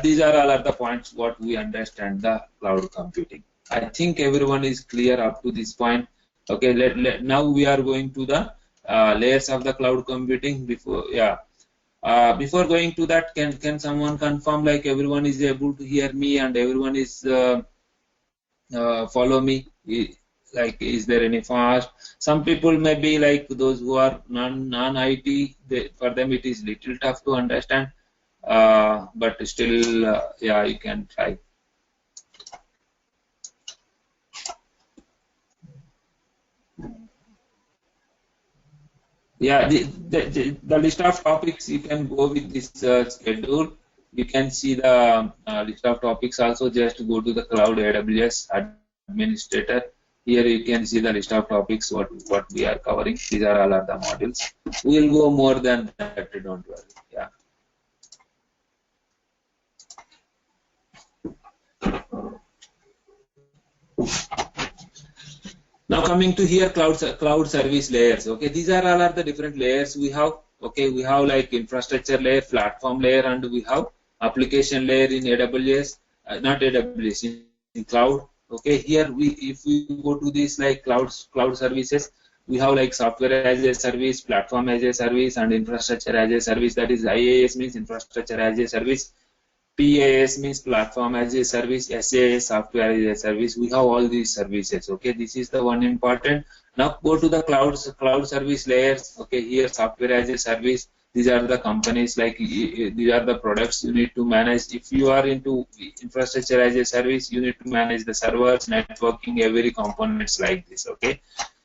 Speaker 1: these are all the points what we understand the cloud computing. I think everyone is clear up to this point. Okay, now we are going to the layers of the cloud computing. Before going to that, can someone confirm like everyone is able to hear me and everyone is follow me? Like, is there any fast? Some people may be like those who are non-IT. For them it is little tough to understand, but still, yeah, you can try. Yeah, the list of topics, you can go with this schedule. You can see the list of topics also. Just go to the cloud AWS administrator. Here you can see the list of topics what we are covering. These are all of the modules. We will go more than that, don't worry. Yeah. Now coming to here, cloud service layers. Okay, these are all the different layers we have. Okay, we have like infrastructure layer, platform layer, and we have application layer in AWS, not AWS, in cloud. Okay, here if we go to this like cloud services, we have like software as a service, platform as a service, and infrastructure as a service. That is IaaS means infrastructure as a service. PaaS means platform as a service, SaaS, software as a service. We have all these services. Okay, this is the one important. Now go to the cloud service layers. Okay, here software as a service. These are the companies, like these are the products you need to manage. If you are into infrastructure as a service, you need to manage the servers, networking, every components like this. Okay.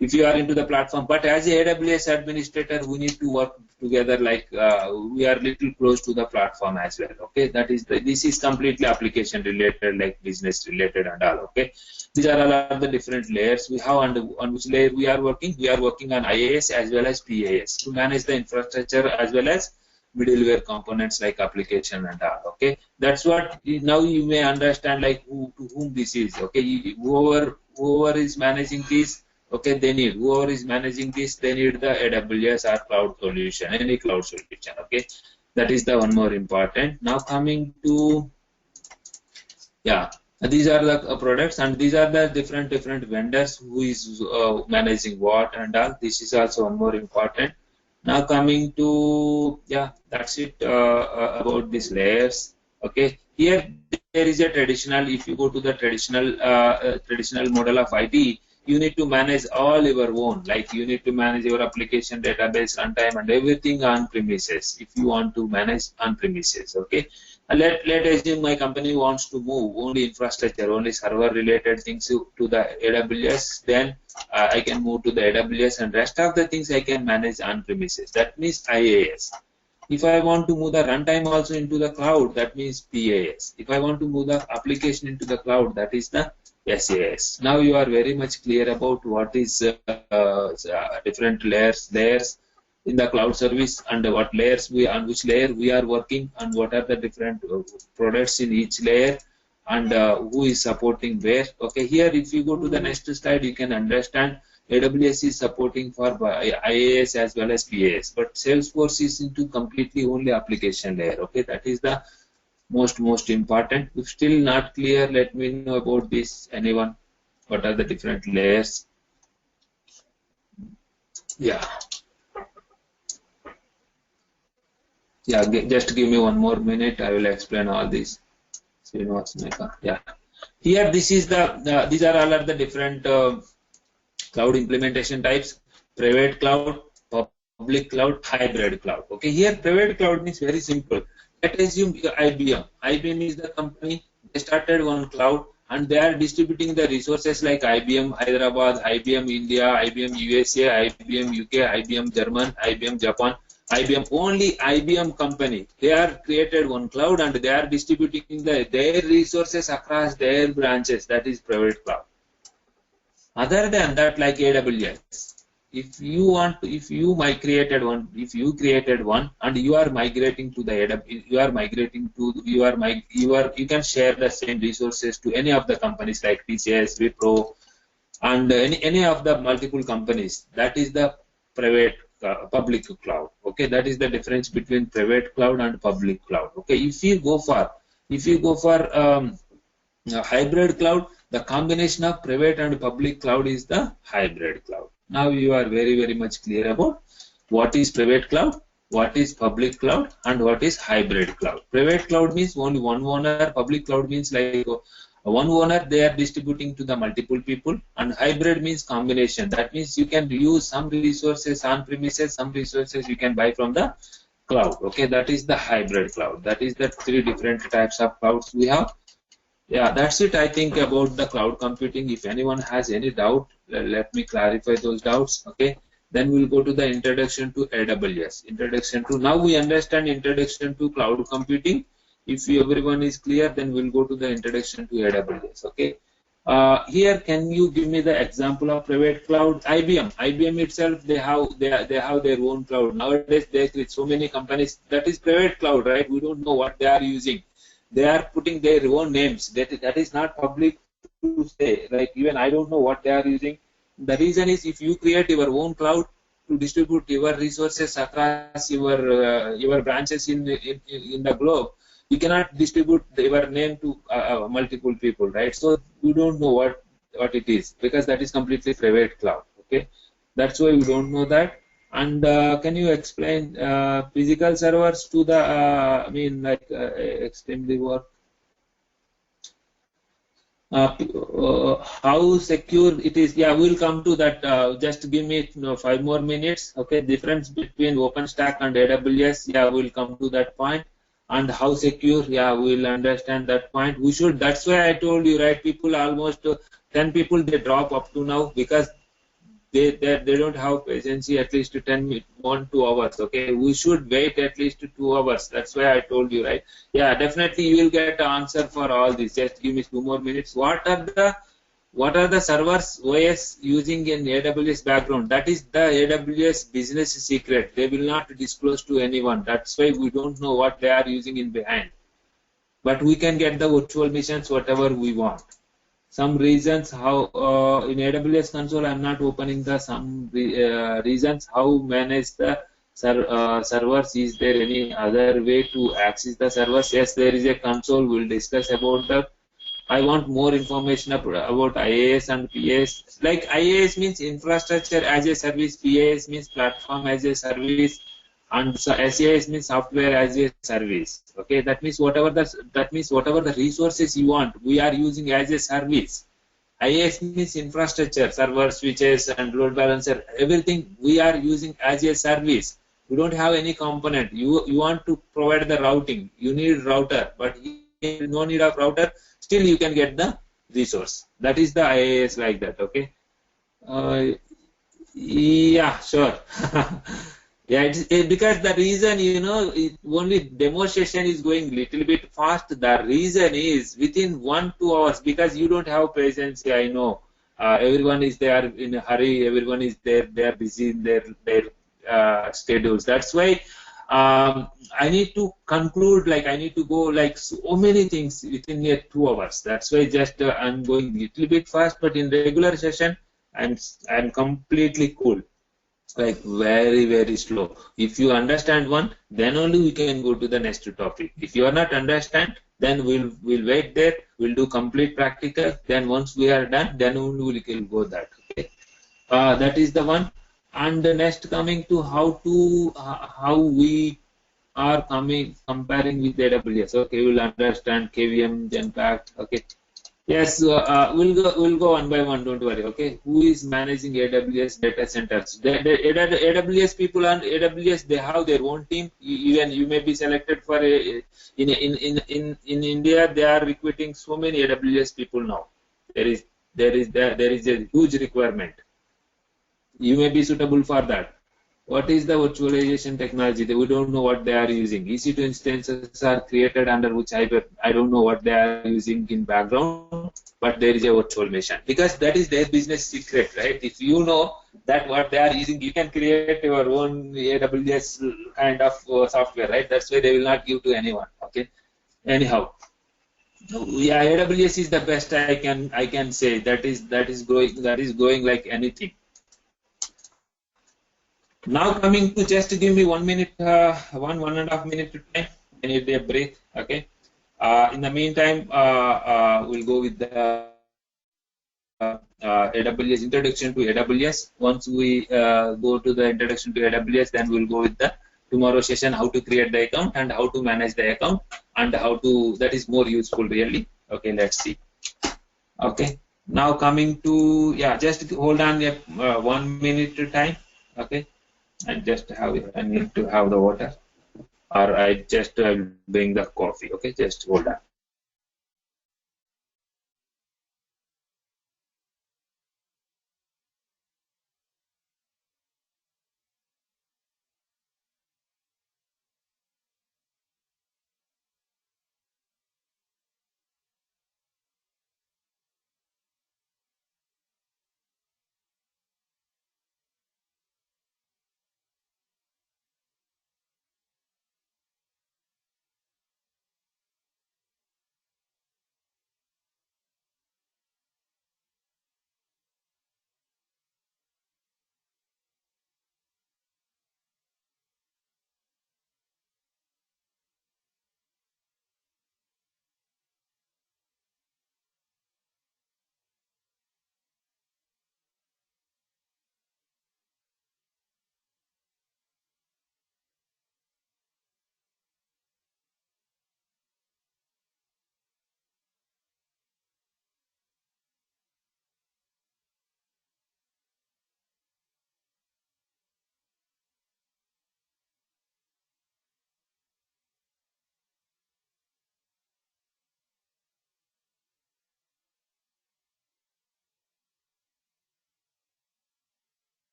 Speaker 1: If you are into the platform, but as a AWS administrator, we need to work together like we are little close to the platform as well. Okay, this is completely application related, like business related and all. Okay, these are all of the different layers we have, and on which layer we are working. We are working on IaaS as well as PaaS to manage the infrastructure as well as middleware components like application and all. Okay, that's what now you may understand like to whom this is. Okay, whoever is managing this. Okay, whoever is managing this, they need the AWS or cloud solution, any cloud solution. Okay, that is the one more important. Now coming to, yeah, these are the products, and these are the different vendors who is managing what and all. This is also one more important. Now coming to, yeah, that's it about these layers. Okay, here there is a traditional. If you go to the traditional model of IT, you need to manage all your own. Like you need to manage your application, database, runtime, and everything on premises. If you want to manage on premises, okay. Let assume my company wants to move only infrastructure, only server related things to the AWS. Then I can move to the AWS, and rest of the things I can manage on premises. That means IaaS. If I want to move the runtime also into the cloud, that means PaaS. If I want to move the application into the cloud, that is the SaaS. Now you are very much clear about what is different layers in the cloud service, and what layers on which layer we are working, and what are the different products in each layer, and who is supporting where. Okay, here if you go to the next slide, you can understand AWS is supporting for IaaS as well as PaaS, but Salesforce is into completely only application layer. Okay, that is the most important. If still not clear, let me know about this. Anyone? What are the different layers? Yeah. Yeah, just give me 1 more minute. I will explain all this. Yeah. Here, this is these are all of the different cloud implementation types: private cloud, public cloud, hybrid cloud. Okay. Here, private cloud means very simple. Let's assume IBM. IBM is the company. They started one cloud, and they are distributing the resources like IBM Hyderabad, IBM India, IBM USA, IBM UK, IBM German, IBM Japan. IBM, only IBM company. They are created one cloud, and they are distributing their resources across their branches. That is private cloud. Other than that, like AWS, if you created one, and you are migrating to the AWS, you can share the same resources to any of the companies like TCS, Wipro, and any of the multiple companies. That is the public cloud. Okay, that is the difference between private cloud and public cloud. Okay, if you go for hybrid cloud, the combination of private and public cloud is the hybrid cloud. Now you are very much clear about what is private cloud, what is public cloud, and what is hybrid cloud. Private cloud means only one owner. Public cloud means like one owner, they are distributing to the multiple people, and hybrid means combination. That means you can use some resources on premises, some resources you can buy from the cloud. Okay, that is the hybrid cloud. That is the three different types of clouds we have. Yeah, that's it, I think, about the cloud computing. If anyone has any doubt, let me clarify those doubts. Okay, then we'll go to the introduction to AWS. Now we understand introduction to cloud computing. If everyone is clear, then we'll go to the introduction to AWS. Okay. Here, can you give me the example of private cloud? IBM itself, they have their own cloud. Nowadays, there's so many companies. That is private cloud, right? We don't know what they are using. They are putting their own names. That is not public to say. Like, even I don't know what they are using. The reason is, if you create your own cloud to distribute your resources across your branches in the globe, you cannot distribute your name to multiple people, right? So you don't know what it is, because that is completely private cloud. Okay, that's why we don't know that. And can you explain physical servers to the extremely work? How secure it is? Yeah, we'll come to that. Just give me 5 more minutes. Okay, difference between OpenStack and AWS. Yeah, we'll come to that point. And how secure? Yeah, we'll understand that point. We should. That's why I told you, right? People, almost 10 people, they drop up to now, because they don't have patience at least 1-2 hours. Okay, we should wait at least 2 hours. That's why I told you, right? Yeah, definitely you will get an answer for all this. Just give me 2 more minutes. What are the servers OS using in AWS background? That is the AWS business secret. They will not disclose to anyone. That's why we don't know what they are using in behind. But we can get the virtual machines whatever we want. Some reasons how in AWS console, I'm not opening the some reasons how manage the servers. Is there any other way to access the servers? Yes, there is a console. We'll discuss about that. I want more information about IaaS and PaaS. Like IaaS means infrastructure as a service, PaaS means platform as a service, and so SaaS means software as a service. Okay, that means whatever the resources you want, we are using as a service. IaaS means infrastructure, server, switches, and load balancer. Everything we are using as a service. We don't have any component. You want to provide the routing. You need router, but no need of router. Still, you can get the resource. That is the IaaS like that. Okay. Uh, yeah, sure. Yeah, because the reason, only demonstration is going little bit fast. The reason is within 1-2 hours, because you don't have patience. I know. Everyone is there in a hurry. Everyone is there. They are busy in their schedules. That's why I need to conclude. Like I need to go like so many things within 2 hours. That's why just I'm going little bit fast. But in regular session, I'm completely cool, like very very slow. If you understand one, then only we can go to the next topic. If you are not understand, then we'll wait there, we'll do complete practical, then once we are done, then only we can go that. Okay, that is the one. And the next, coming to how we are coming comparing with AWS. Okay, we'll understand KVM, Genpact. Okay. Yes, we'll go one by one. Don't worry. Okay, who is managing AWS data centers? The AWS people on AWS, they have their own team. Even you may be selected for in India. They are recruiting so many AWS people now. There is a huge requirement. You may be suitable for that. What is the virtualization technology? We don't know what they are using. EC2 instances are created under which I don't know what they are using in background, but there is a virtual machine, because that is their business secret, right? If you know that what they are using, you can create your own AWS kind of software, right? That's why they will not give to anyone. Okay. Anyhow, yeah, AWS is the best I can say. That is going like anything. Now coming to, just give me 1 minute, 1.5 minute time. I need a break. Okay. In the meantime, we'll go with the AWS introduction to AWS. Once we go to the introduction to AWS, then we'll go with the tomorrow session, how to create the account and how to manage the account, and how to, that is more useful really. Okay, let's see. Okay. Now coming to, yeah, just hold on a 1 minute time. Okay. I need to have the water, or I just bring the coffee. Okay, just hold on.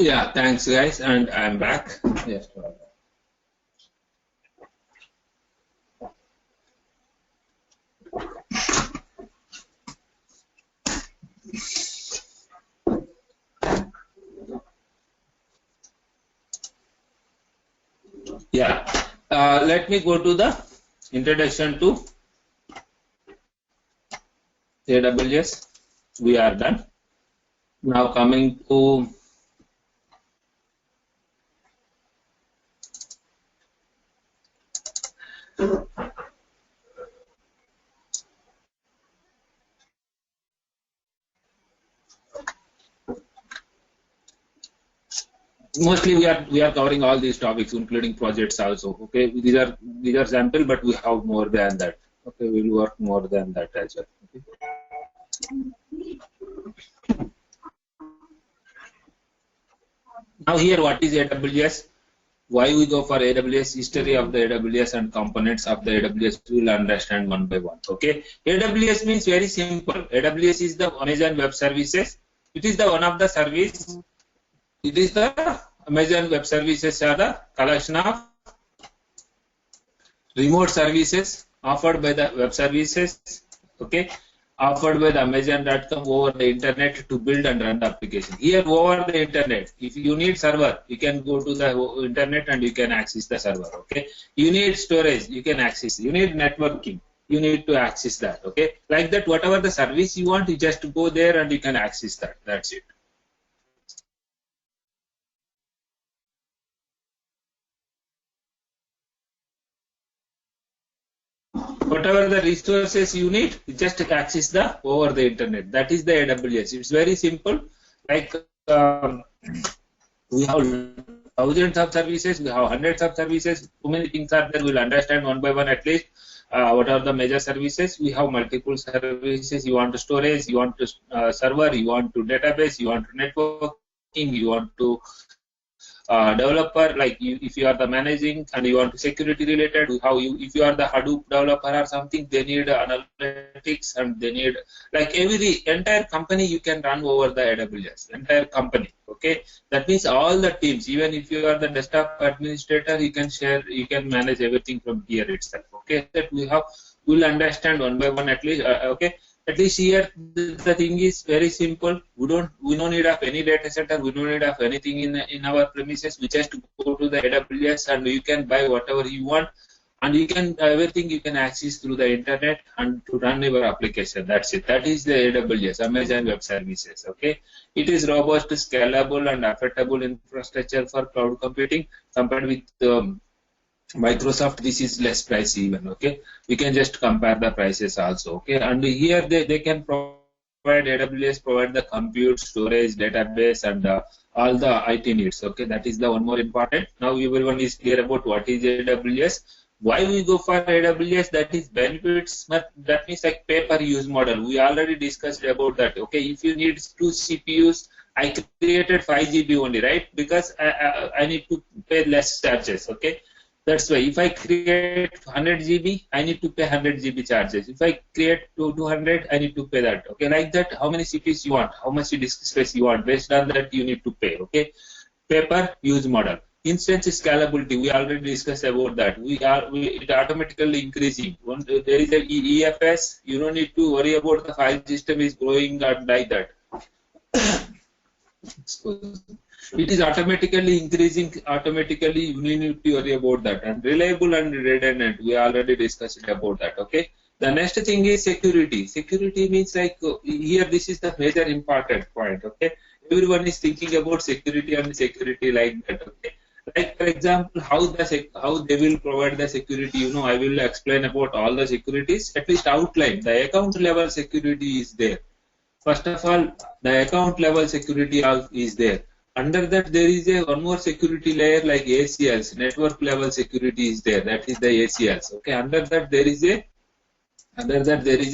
Speaker 1: Yeah, thanks guys, and I'm back. Yes. Yeah. Let me go to the introduction to AWS. We are done. Now coming to mostly we are covering all these topics, including projects also. Okay, these are sample, but we have more than that. Okay, we'll work more than that as well. Okay. Now here, what is AWS? Why we go for AWS? History of the AWS and components of the AWS we will understand one by one. Okay, AWS means very simple. AWS is the Amazon Web Services. It is the one of the service. It is the Amazon Web Services are the collection of remote services offered by the web services, okay, offered by the Amazon.com over the internet to build and run the application. Here over the internet, if you need server, you can go to the internet and you can access the server, okay. You need storage, you can access. You need networking, you need to access that, okay. Like that, whatever the service you want, you just go there and you can access that. That's it. Whatever the resources you need, you just access the over the internet. That is the AWS. It's very simple. Like we have thousands of services, we have hundreds of services. Too many things are there. We'll understand one by one at least. What are the major services? We have multiple services. You want to storage, you want to server, you want to database, you want to networking, you want to developer, like you, if you are the managing and you want to security related, how you, if you are the Hadoop developer or something, they need analytics and they need, like every entire company you can run over the AWS, entire company, okay. That means all the teams, even if you are the desktop administrator, you can share, you can manage everything from here itself, okay. That we'll understand one by one at least, okay. At least here the thing is very simple. We don't need of any data center. We don't need of anything in our premises. We just go to the AWS and you can buy whatever you want, and you can everything you can access through the internet and to run your application. That's it. That is the AWS, Amazon Web Services. Okay, it is robust, scalable, and affordable infrastructure for cloud computing compared with Microsoft. This is less pricey even, okay. We can just compare the prices also, okay. And here they can provide, AWS provide the compute, storage, database, and all the IT needs, okay. That is the one more important. Now everyone is clear about what is AWS. Why we go for AWS? That is benefits, that means like pay per use model. We already discussed about that, okay. If you need 2 CPUs, I created 5 GB only, right? Because I need to pay less charges, okay. That's why if I create 100 GB, I need to pay 100 GB charges. If I create 200, I need to pay that. Okay, like that, how many CPUs you want, how much disk space you want, based on that you need to pay. Okay, pay per use model. Instance scalability, we already discussed about that. It automatically increasing. When there is a EFS, you don't need to worry about the file system is growing and like that. It is automatically increasing, automatically you need to worry about that. And reliable and redundant, we already discussed about that, okay. The next thing is security. Security means like here this is the major important point, okay. Everyone is thinking about security and security like that, okay. Like for example, how they will provide the security, you know, I will explain about all the securities, at least outline. The account level security is there. First of all, the account level security is there. Under that, there is one more security layer like ACLs, network level security is there. That is the ACLs. Okay. Under that, there is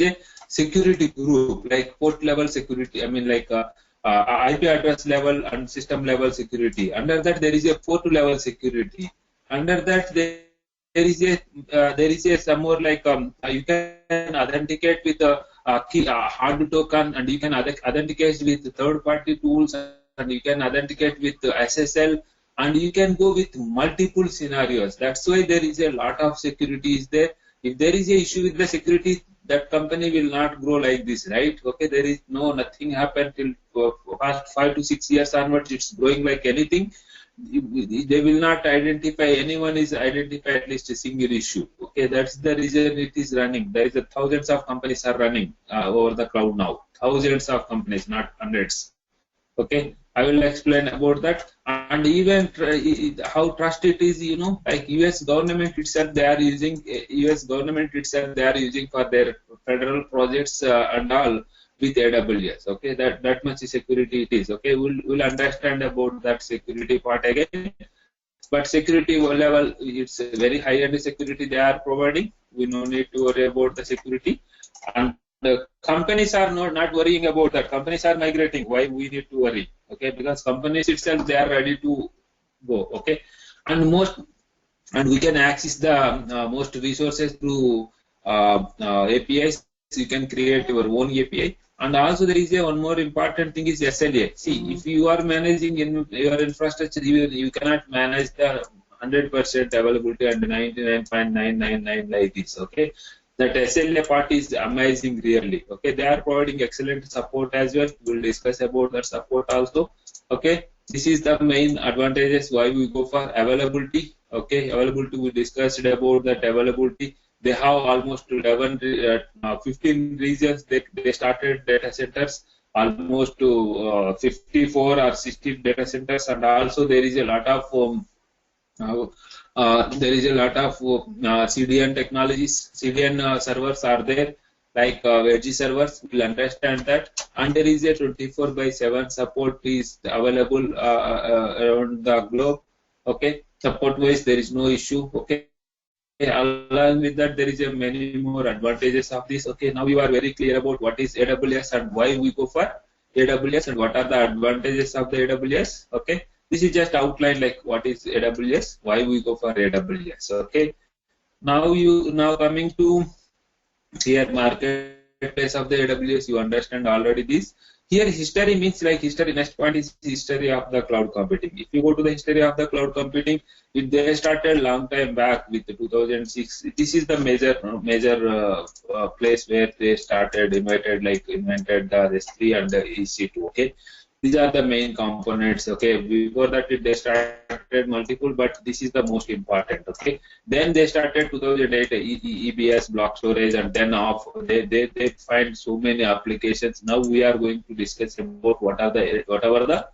Speaker 1: a security group like port level security. I mean like IP address level and system level security. Under that, there is a port level security. Under that, there is a some more like you can authenticate with a key hard token, and you can authenticate with third party tools and you can authenticate with SSL, and you can go with multiple scenarios. That's why there is a lot of security is there. If there is a issue with the security, that company will not grow like this, right? Okay, there is nothing happened till past 5 to 6 years onwards. It's growing like anything. They will not identify, anyone is identify at least a single issue. Okay, that's the reason it is running. There is thousands of companies are running over the cloud now. Thousands of companies, not hundreds. Okay, I will explain about that, and even how trust it is. Like US government itself, they are using for their federal projects and all with AWS. Okay, that much security it is. Okay, we'll understand about that security part again. But security level, it's a very high-end security they are providing. We no need to worry about the security. And the companies are not worrying about that. Companies are migrating. Why we need to worry? Okay, because companies itself, they are ready to go. Okay, and we can access the most resources through APIs. You can create your own API. And also there is one more important thing is SLA. See, if you are managing in your infrastructure, you cannot manage the 100% availability and 99.999 like this. Okay, that SLA part is amazing really. Okay, they are providing excellent support as well. We'll discuss about that support also. Okay, this is the main advantages why we go for availability. Okay, availability, we discussed about that availability. They have almost 15 regions. They started data centers, almost to 54 or 60 data centers, and also there is a lot of CDN technologies. CDN servers are there, like edge servers. We'll understand that, and there is a 24/7 support is available around the globe. Okay, support wise there is no issue. Okay. Along with that, there is many more advantages of this. Okay, now you are very clear about what is AWS and why we go for AWS and what are the advantages of the AWS. Okay, this is just outline like what is AWS, why we go for AWS. Okay, now coming to here marketplace of the AWS, you understand already this. Here history means like history. Next point is history of the cloud computing. If you go to the history of the cloud computing, they started long time back with 2006. This is the major place where they started invented the S3 and the EC2. Okay, these are the main components. Okay, before that they started multiple, but this is the most important. Okay, then they started 2008 EBS block storage, and then they find so many applications. Now we are going to discuss about whatever the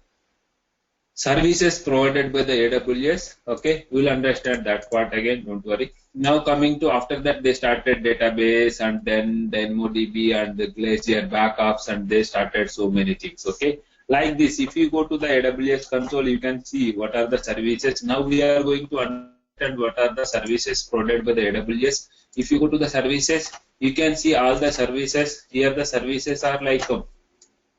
Speaker 1: services provided by the AWS. Okay, we'll understand that part again. Don't worry. Now coming to after that, they started database and then MongoDB and the Glacier backups, and they started so many things. Okay. Like this, if you go to the AWS console, you can see what are the services. Now we are going to understand what are the services provided by the AWS. If you go to the services, you can see all the services. Here the services are like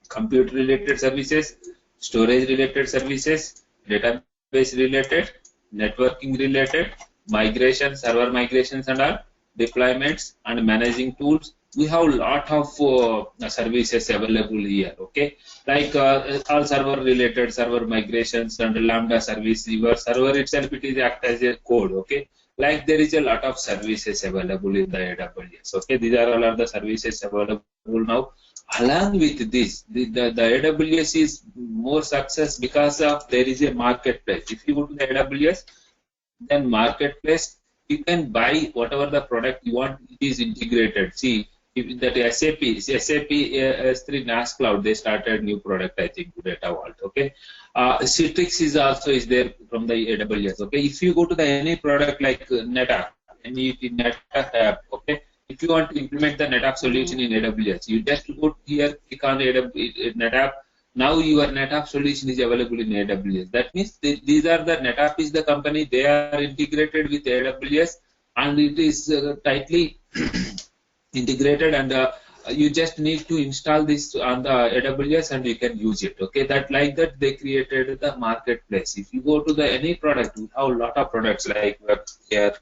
Speaker 1: compute related services, storage related services, database related, networking related, migration, server migrations and all, deployments and managing tools. We have a lot of services available here. Okay, like all server related, server migrations and Lambda service. Your server itself, it is act as a code. Okay, like there is a lot of services available in the AWS. Okay, these are all of the services available now. Along with this, the AWS is more success because of there is a marketplace. If you go to the AWS, then marketplace, you can buy whatever the product you want. It is integrated. See, if that SAP S3 NAS Cloud, they started new product, I think, Data Vault. Okay, Citrix is also there from the AWS. Okay, if you go to the any product like NetApp, any NetApp app, okay, if you want to implement the NetApp solution in AWS, you just go here, click on NetApp. Now your NetApp solution is available in AWS. That means these are the NetApp is the company. They are integrated with AWS, and it is tightly integrated, and you just need to install this on the AWS and you can use it. Okay, like that they created the marketplace. If you go to the any product, we have a lot of products like WebSphere,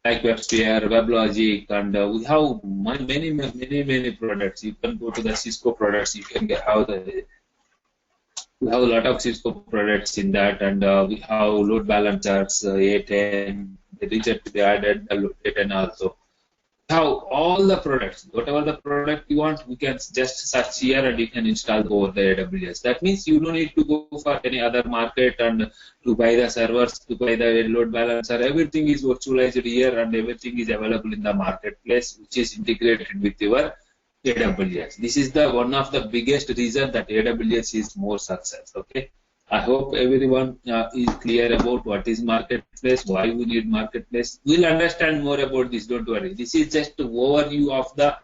Speaker 1: WebLogic, and we have many products. You can go to the Cisco products. You can have We have a lot of Cisco products in that, and we have load balancers, A10, they added the load A10 also. Have all the products, whatever the product you want, you can just search here and you can install over the AWS. That means you don't need to go for any other market and to buy the servers, to buy the load balancer. Everything is virtualized here and everything is available in the marketplace, which is integrated with your AWS. This is the one of the biggest reason that AWS is more success. Okay. I hope everyone is clear about what is marketplace, why we need marketplace. We'll understand more about this, don't worry. This is just an overview of the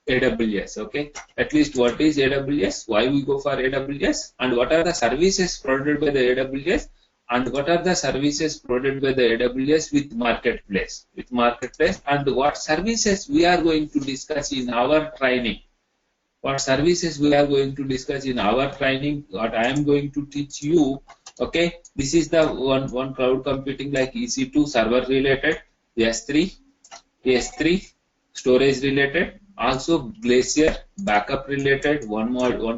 Speaker 1: AWS, okay? At least what is AWS, why we go for AWS, and what are the services provided by the AWS, and what are the services provided by the AWS with marketplace, and what services we are going to discuss in our training. What services we are going to discuss in our training, what I am going to teach you. Okay, this is the one cloud computing like EC2 server related, S3 storage related, also Glacier backup related, one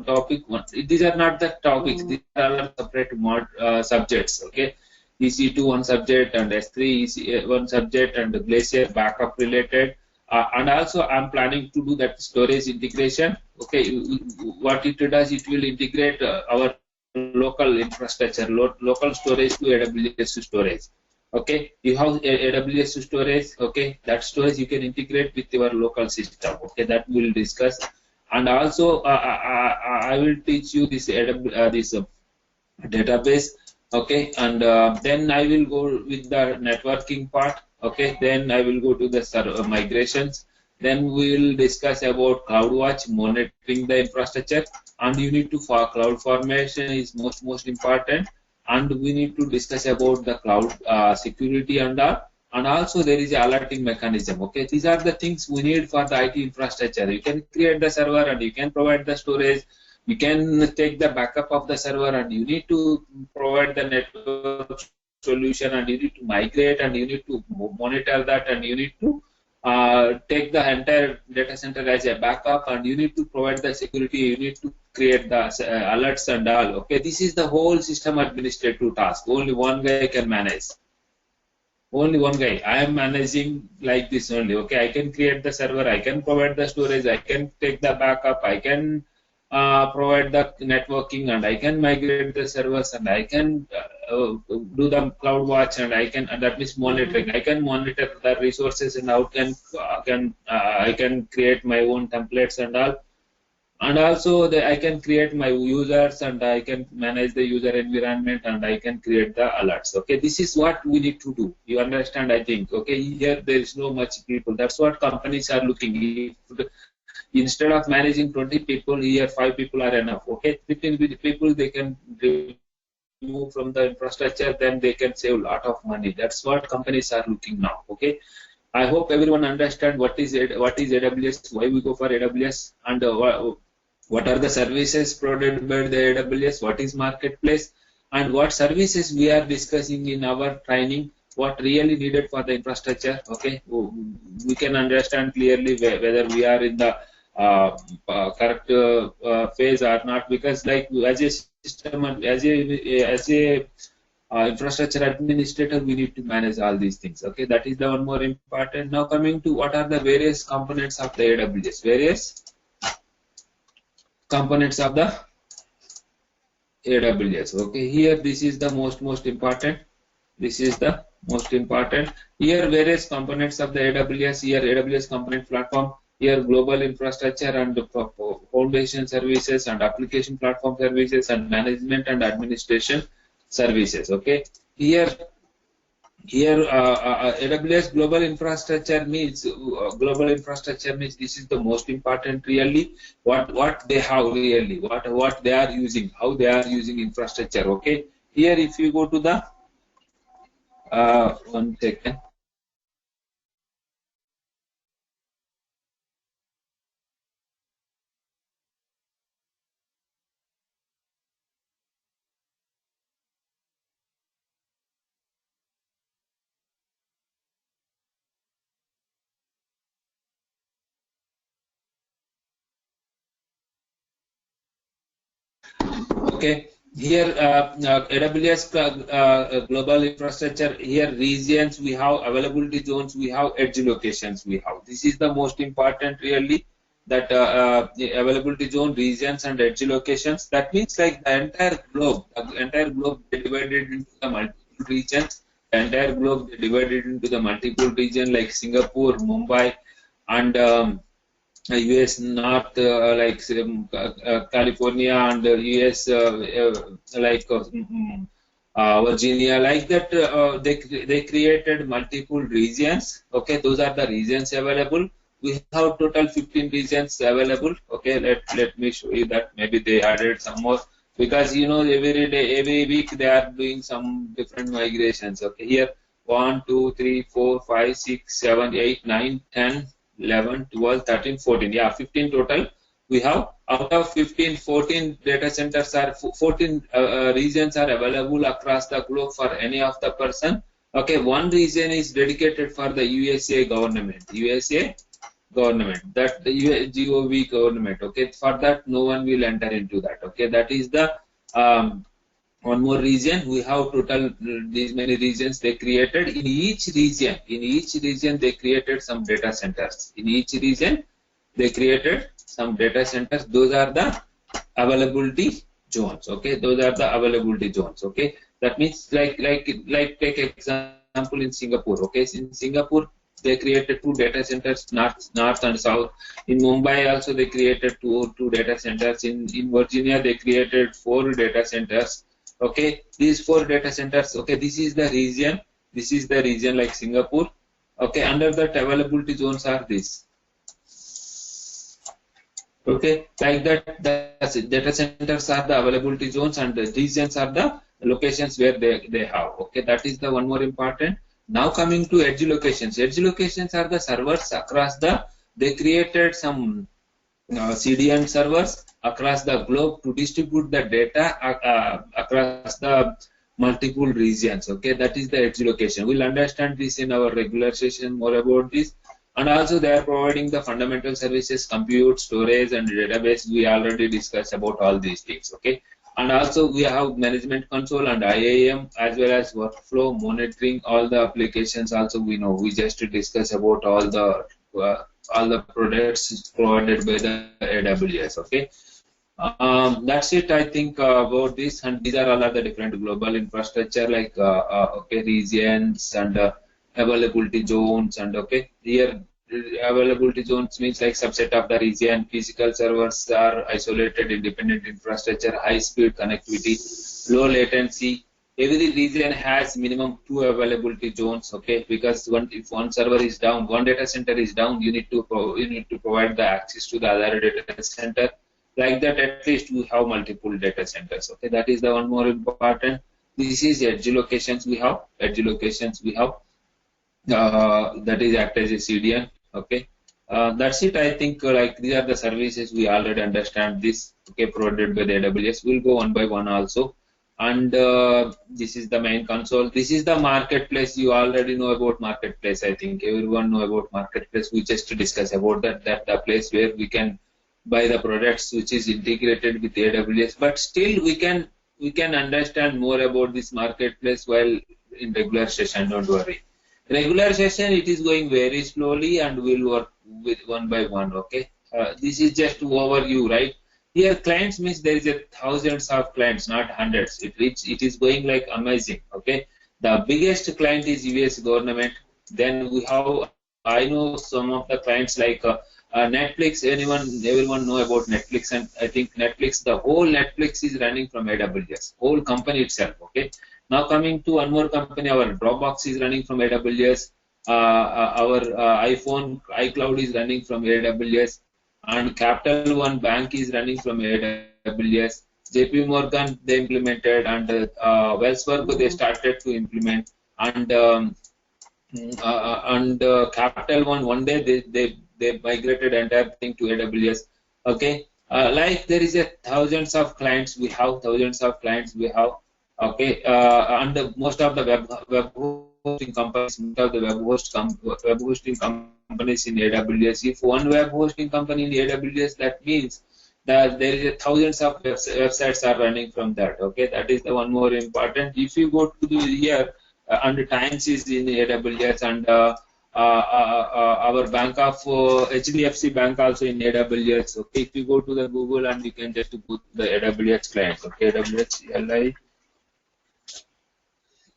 Speaker 1: topic. These are not the topics, these are separate subjects. Okay, EC2 one subject and S3 one subject and Glacier backup related. And also I'm planning to do that storage integration. Okay, what it does, it will integrate our local infrastructure, local storage to AWS storage. Okay, you have AWS storage. Okay, that storage you can integrate with your local system. Okay, that we'll discuss. And also I will teach you this database. Okay, and then I will go with the networking part. Okay, then I will go to the migrations. Then we will discuss about CloudWatch, monitoring the infrastructure, and you need to cloud formation is most important. And we need to discuss about the cloud security and all. And also there is a alerting mechanism. Okay, these are the things we need for the IT infrastructure. You can create the server and you can provide the storage. You can take the backup of the server and you need to provide the network solution and you need to migrate and you need to monitor that and you need to take the entire data center as a backup and you need to provide the security, you need to create the alerts and all. Okay, this is the whole system administrative task. Only one guy can manage. Only one guy. I am managing like this only. Okay, I can create the server, I can provide the storage, I can take the backup, I can provide the networking and I can migrate the servers and I can do the CloudWatch and and that means monitoring. I can monitor the resources and I can create my own templates and all. And also I can create my users and I can manage the user environment and I can create the alerts. Okay, this is what we need to do. You understand, I think. Okay, here there is no much people. That's what companies are looking. Instead of managing 20 people, here 5 people are enough. Okay, 15 people they can remove from the infrastructure, then they can save a lot of money. That's what companies are looking now. Okay, I hope everyone understand what is AWS, why we go for AWS, and what are the services provided by the AWS, what is marketplace, and what services we are discussing in our training, what really needed for the infrastructure. Okay, we can understand clearly whether we are in the correct phase or not, because like as a system and as a infrastructure administrator, we need to manage all these things. Okay, that is the one more important. Now coming to what are the various components of the AWS. Various components of the AWS. Okay, here this is the most important. This is the most important. Here various components of the AWS. Here AWS component platform. Here global infrastructure and foundation services and application platform services and management and administration services. Okay, here AWS global infrastructure means this is the most important really. What they have really, what they are using, how they are using infrastructure. Okay, here if you go to the one second. Okay, Here, AWS global infrastructure, here regions we have, availability zones we have, edge locations we have. This is the most important really, that the availability zone, regions and edge locations. That means like the entire globe they divided into the multiple regions. The entire globe they divided into the multiple region like Singapore, Mumbai, and US North, California, and US Virginia, like that. They created multiple regions. Okay, those are the regions available. We have total 15 regions available. Okay, let me show you that. Maybe they added some more, because you know every day, every week they are doing some different migrations. Okay, here 1, 2, 3, 4, 5, 6, 7, 8, 9, 10, 11, 12, 13, 14. Yeah, 15 total. We have out of 15, 14 data centers are 14 regions are available across the globe for any of the person. Okay, one region is dedicated for the USA government. USA government, that the GOV government. Okay, for that no one will enter into that. Okay, that is the one more region. We have total these many regions they created. In each region they created some data centers. In each region they created some data centers. Those are the availability zones. Okay, those are the availability zones. Okay, that means take example in Singapore. Okay, in Singapore they created 2 data centers, north and south. In Mumbai also they created two data centers. In Virginia they created 4 data centers. Okay, these 4 data centers. Okay, this is the region. This is the region like Singapore. Okay, under that availability zones are these. Okay, like that, the data centers are the availability zones, and the regions are the locations where they have. Okay, that is the one more important. Now coming to edge locations. Edge locations are the servers across the. They created some CDN servers across the globe to distribute the data across the multiple regions. Okay, that is the edge location. We'll understand this in our regular session more about this. And also they are providing the fundamental services, compute, storage, and database. We already discussed about all these things. Okay, and also we have management console and IAM, as well as workflow monitoring. All the applications also we know. We just discussed about all the products provided by the AWS. Okay, that's it. I think about this, and these are all of the different global infrastructure like okay, regions and availability zones. And okay, here availability zones means like subset of the region. Physical servers are isolated independent infrastructure, high speed connectivity, low latency. Every region has minimum 2 availability zones. Okay, because if one server is down, one data center is down, you need to provide the access to the other data center. Like that, at least we have multiple data centers. Okay, that is the one more important. This is edge locations we have. Edge locations we have. That is act as a CDN. Okay, that's it. I think like these are the services we already understand this. Okay, provided by the AWS. We'll go one by one also. And this is the main console. This is the marketplace. You already know about marketplace. I think everyone know about marketplace. We just discuss about that the place where we can buy the products which is integrated with AWS. But still we can understand more about this marketplace while in regular session. Don't worry. Regular session it is going very slowly, and we'll work with one by one. Okay, this is just overview, right? Here clients means there is a thousands of clients, not hundreds. It is going like amazing. Okay, the biggest client is US government. Then we have, I know some of the clients like Netflix. Everyone know about Netflix, and I think Netflix, the whole Netflix is running from AWS, whole company itself. Okay, now coming to one more company, our Dropbox is running from AWS. Our iPhone, iCloud is running from AWS. And Capital One Bank is running from AWS. JP Morgan they implemented, and Wells Fargo they started to implement, and Capital One day they migrated entire thing to AWS. Okay, like there is a thousands of clients we have. Okay, and most of the web hosting companies, most of the web hosting companies in AWS. If one web hosting company in AWS, that means there is a thousands of websites are running from that. Okay, that is the one more important. If you go to the here, and Times is in AWS, and our bank of HDFC Bank also in AWS. Okay, if you go to the Google and you can just put the AWS client. Okay, AWS LI.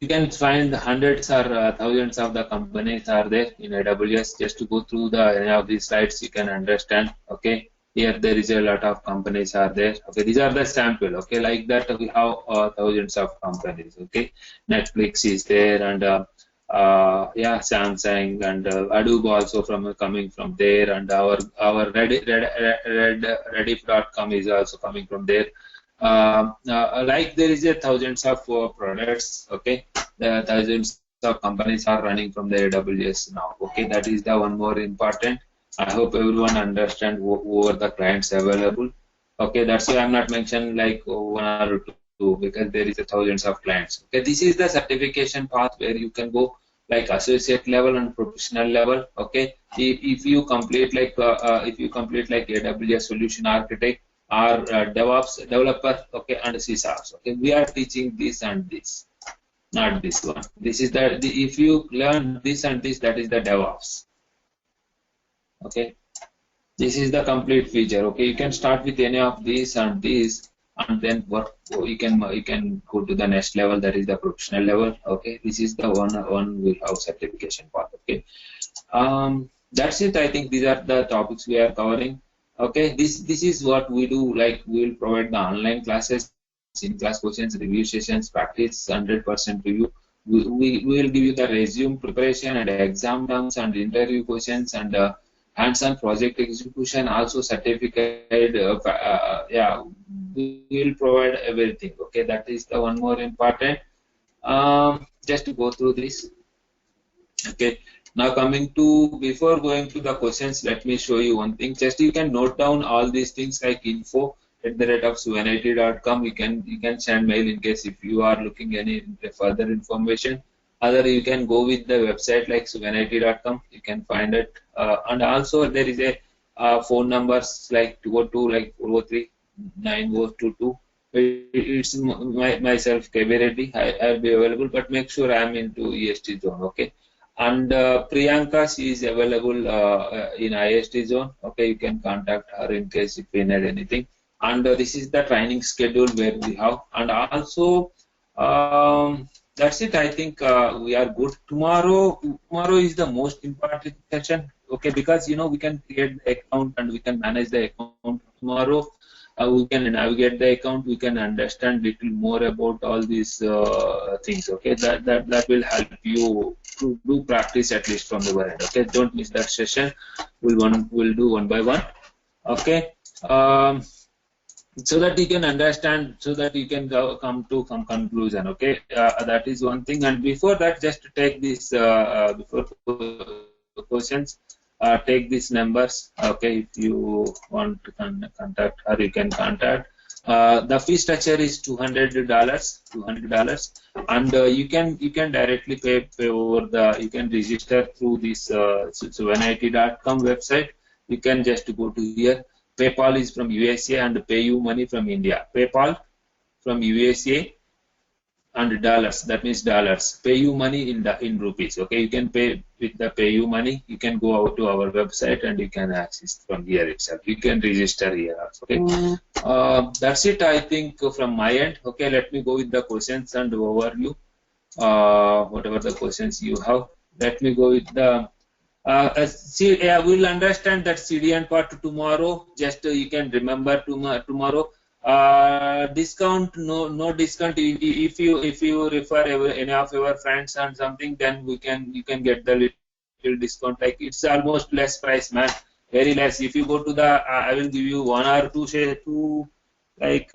Speaker 1: You can find hundreds or thousands of the companies are there in AWS. Just to go through the any of these sites, you can understand. Okay, here there is a lot of companies are there. Okay, these are the sample. Okay, like that we have thousands of companies. Okay, Netflix is there, and yeah, Samsung and Adobe also from coming from there, and our Rediff.com is also coming from there. Like there is a thousands of products. Okay, the thousands of companies are running from the AWS now. Okay, that is the one more important. I hope everyone understand who are the clients available. Okay, that's why I'm not mentioning like one or two, because there is a thousands of clients. Okay, this is the certification path where you can go like associate level and professional level. Okay, if you complete like AWS solution architect or DevOps developer, okay, and sysops. Okay, we are teaching this and this, not this one. This is if you learn this and this, that is the DevOps. Okay, this is the complete feature. Okay, you can start with any of these and these, and then work. You can go to the next level, that is the professional level. Okay, this is the one we have certification part. Okay, that's it. I think these are the topics we are covering. Okay, this is what we do. Like we will provide the online classes, in class questions, review sessions, practice 100% review. We will give you the resume preparation and exam terms and interview questions and hands-on project execution, also certificate. Yeah, we will provide everything. Okay, that is the one more important. Just to go through this. Okay. Now coming to, before going to the questions, let me show you one thing. Just you can note down all these things like info@suvanit.com. You can send mail in case if you are looking any further information. Other you can go with the website like suvanit.com. You can find it. And also there is a phone numbers like 202 like 403 9022. It's myself KB Reddy. I'll be available, but make sure I'm into EST zone. Okay. And Priyanka, she is available in IST zone. Okay, you can contact her in case if you need anything. And this is the training schedule where we have. And also, that's it. I think we are good. Tomorrow is the most important session. Okay, because we can create the account and we can manage the account tomorrow. We can navigate the account. We can understand little more about all these things. Okay, that will help you to do practice at least from the end. Okay, don't miss that session. We'll do one by one. Okay, so that you can understand, so that you can come to some conclusion. Okay, that is one thing. And before that, just to take this before questions. Take these numbers. Okay, if you want to contact her, you can contact. The fee structure is $200, and you can directly pay over the. You can register through this suvanit.com website. You can just go to here. PayPal is from USA and PayU money from India. PayPal from USA and dollars. That means dollars. PayU money in rupees. Okay, you can pay with the PayU money. You can go out to our website and you can access from here itself. You can register here also. Okay, that's it. I think from my end. Okay, let me go with the questions and overview. Whatever the questions you have, let me go with the. We'll understand that CDN part tomorrow. Just you can remember tomorrow. Discount, no discount. If you refer any of your friends and something, then you can get the little discount. Like it's almost less price, man. Very less. If you go to the, I will give you one or two, say two, like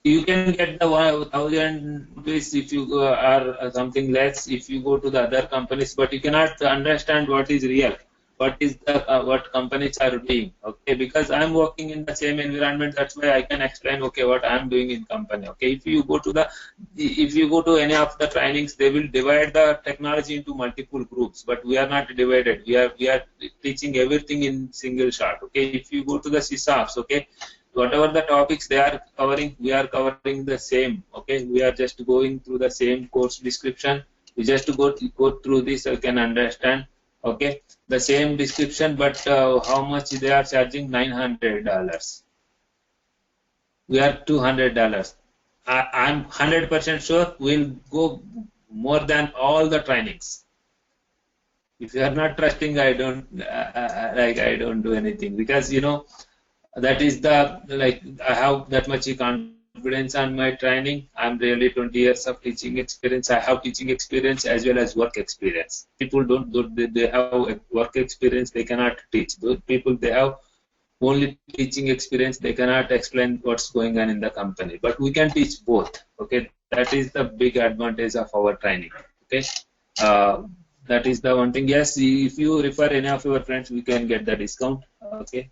Speaker 1: you can get the 1,000 rupees if you are something less if you go to the other companies, but you cannot understand what is real. what is the what companies are doing. Okay, because I'm working in the same environment, that's why I can explain okay what I'm doing in company. Okay, if you go to any of the trainings, they will divide the technology into multiple groups, but we are not divided. We are teaching everything in single shot. Okay, if you go to the sysops, okay, whatever the topics they are covering, we are covering the same. Okay, we are just going through the same course description. We just go through this, I can understand. Okay, the same description, but how much they are charging? $900. We are $200. I'm 100% sure we'll go more than all the trainings. If you are not trusting, I don't I don't do anything, because that is the I have that much confidence on my training. I'm really 20 years of teaching experience. I have teaching experience as well as work experience. People they have work experience, they cannot teach. Those people, they have only teaching experience, they cannot explain what's going on in the company. But we can teach both. Okay, that is the big advantage of our training. Okay, that is the one thing. Yes, if you refer any of your friends, we can get the discount. Okay.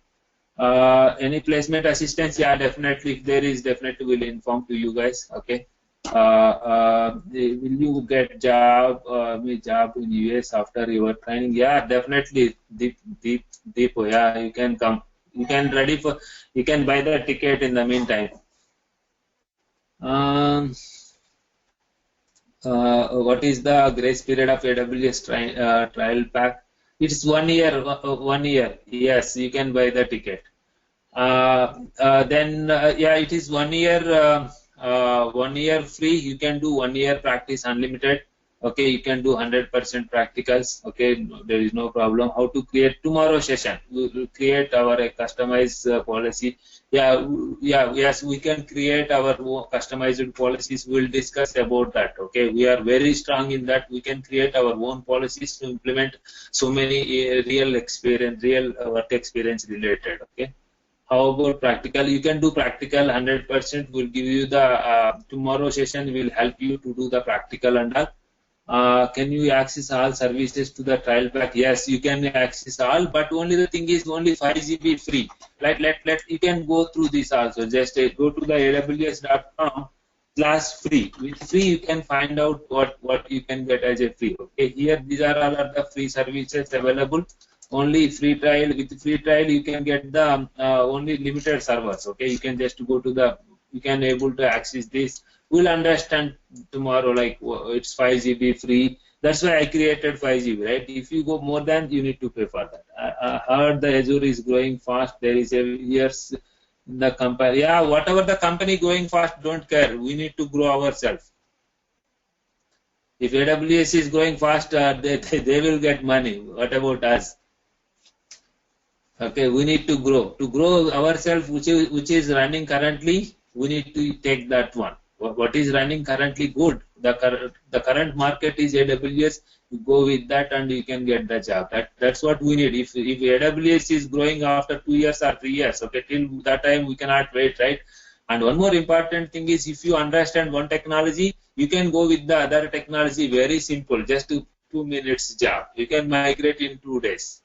Speaker 1: Any placement assistance? Yeah, definitely. If there is, definitely will inform to you guys. Okay. Will you get job in US after your training? Yeah, definitely. Deep. Yeah, you can come. You can ready for. You can buy the ticket in the meantime. What is the grace period of AWS trial pack? It's 1 year. 1 year. Yes, you can buy the ticket. Then yeah, it is 1 year. 1 year free. You can do 1 year practice unlimited. Okay, you can do 100% practicals. Okay, there is no problem. How to create tomorrow session? We will create our customized policy. Yes, we can create our customized policies. We'll discuss about that. Okay, we are very strong in that. We can create our own policies to implement so many real work experience related. Okay. How about practical? You can do practical 100%. We'll give you the tomorrow session will help you to do the practical and all. Can you access all services to the trial pack? Yes, you can access all, but only the thing is only 5 GB free. You can go through this also. Just go to the aws.com/free. With free, you can find out what you can get as a free. Okay, here these are all of the free services available. Only free trial. With free trial, you can get the only limited servers. Okay, you can just go to the. You can able to access this. We'll understand tomorrow, like it's 5 GB free. That's why I created 5 GB, right? If you go more than, you need to pay for that. I heard the Azure is growing fast. There is a years in the company. Yeah, whatever the company going fast, don't care. We need to grow ourselves. If AWS is growing fast, they will get money. What about us? Okay, we need to grow. To grow ourselves, which is running currently, we need to take that one. What is running currently good? The current market is AWS. You go with that and you can get the job. That's what we need. If AWS is growing after 2 years or 3 years, okay, till that time we cannot wait, right? And one more important thing is, if you understand one technology, you can go with the other technology. Very simple, just 2 minutes job. You can migrate in 2 days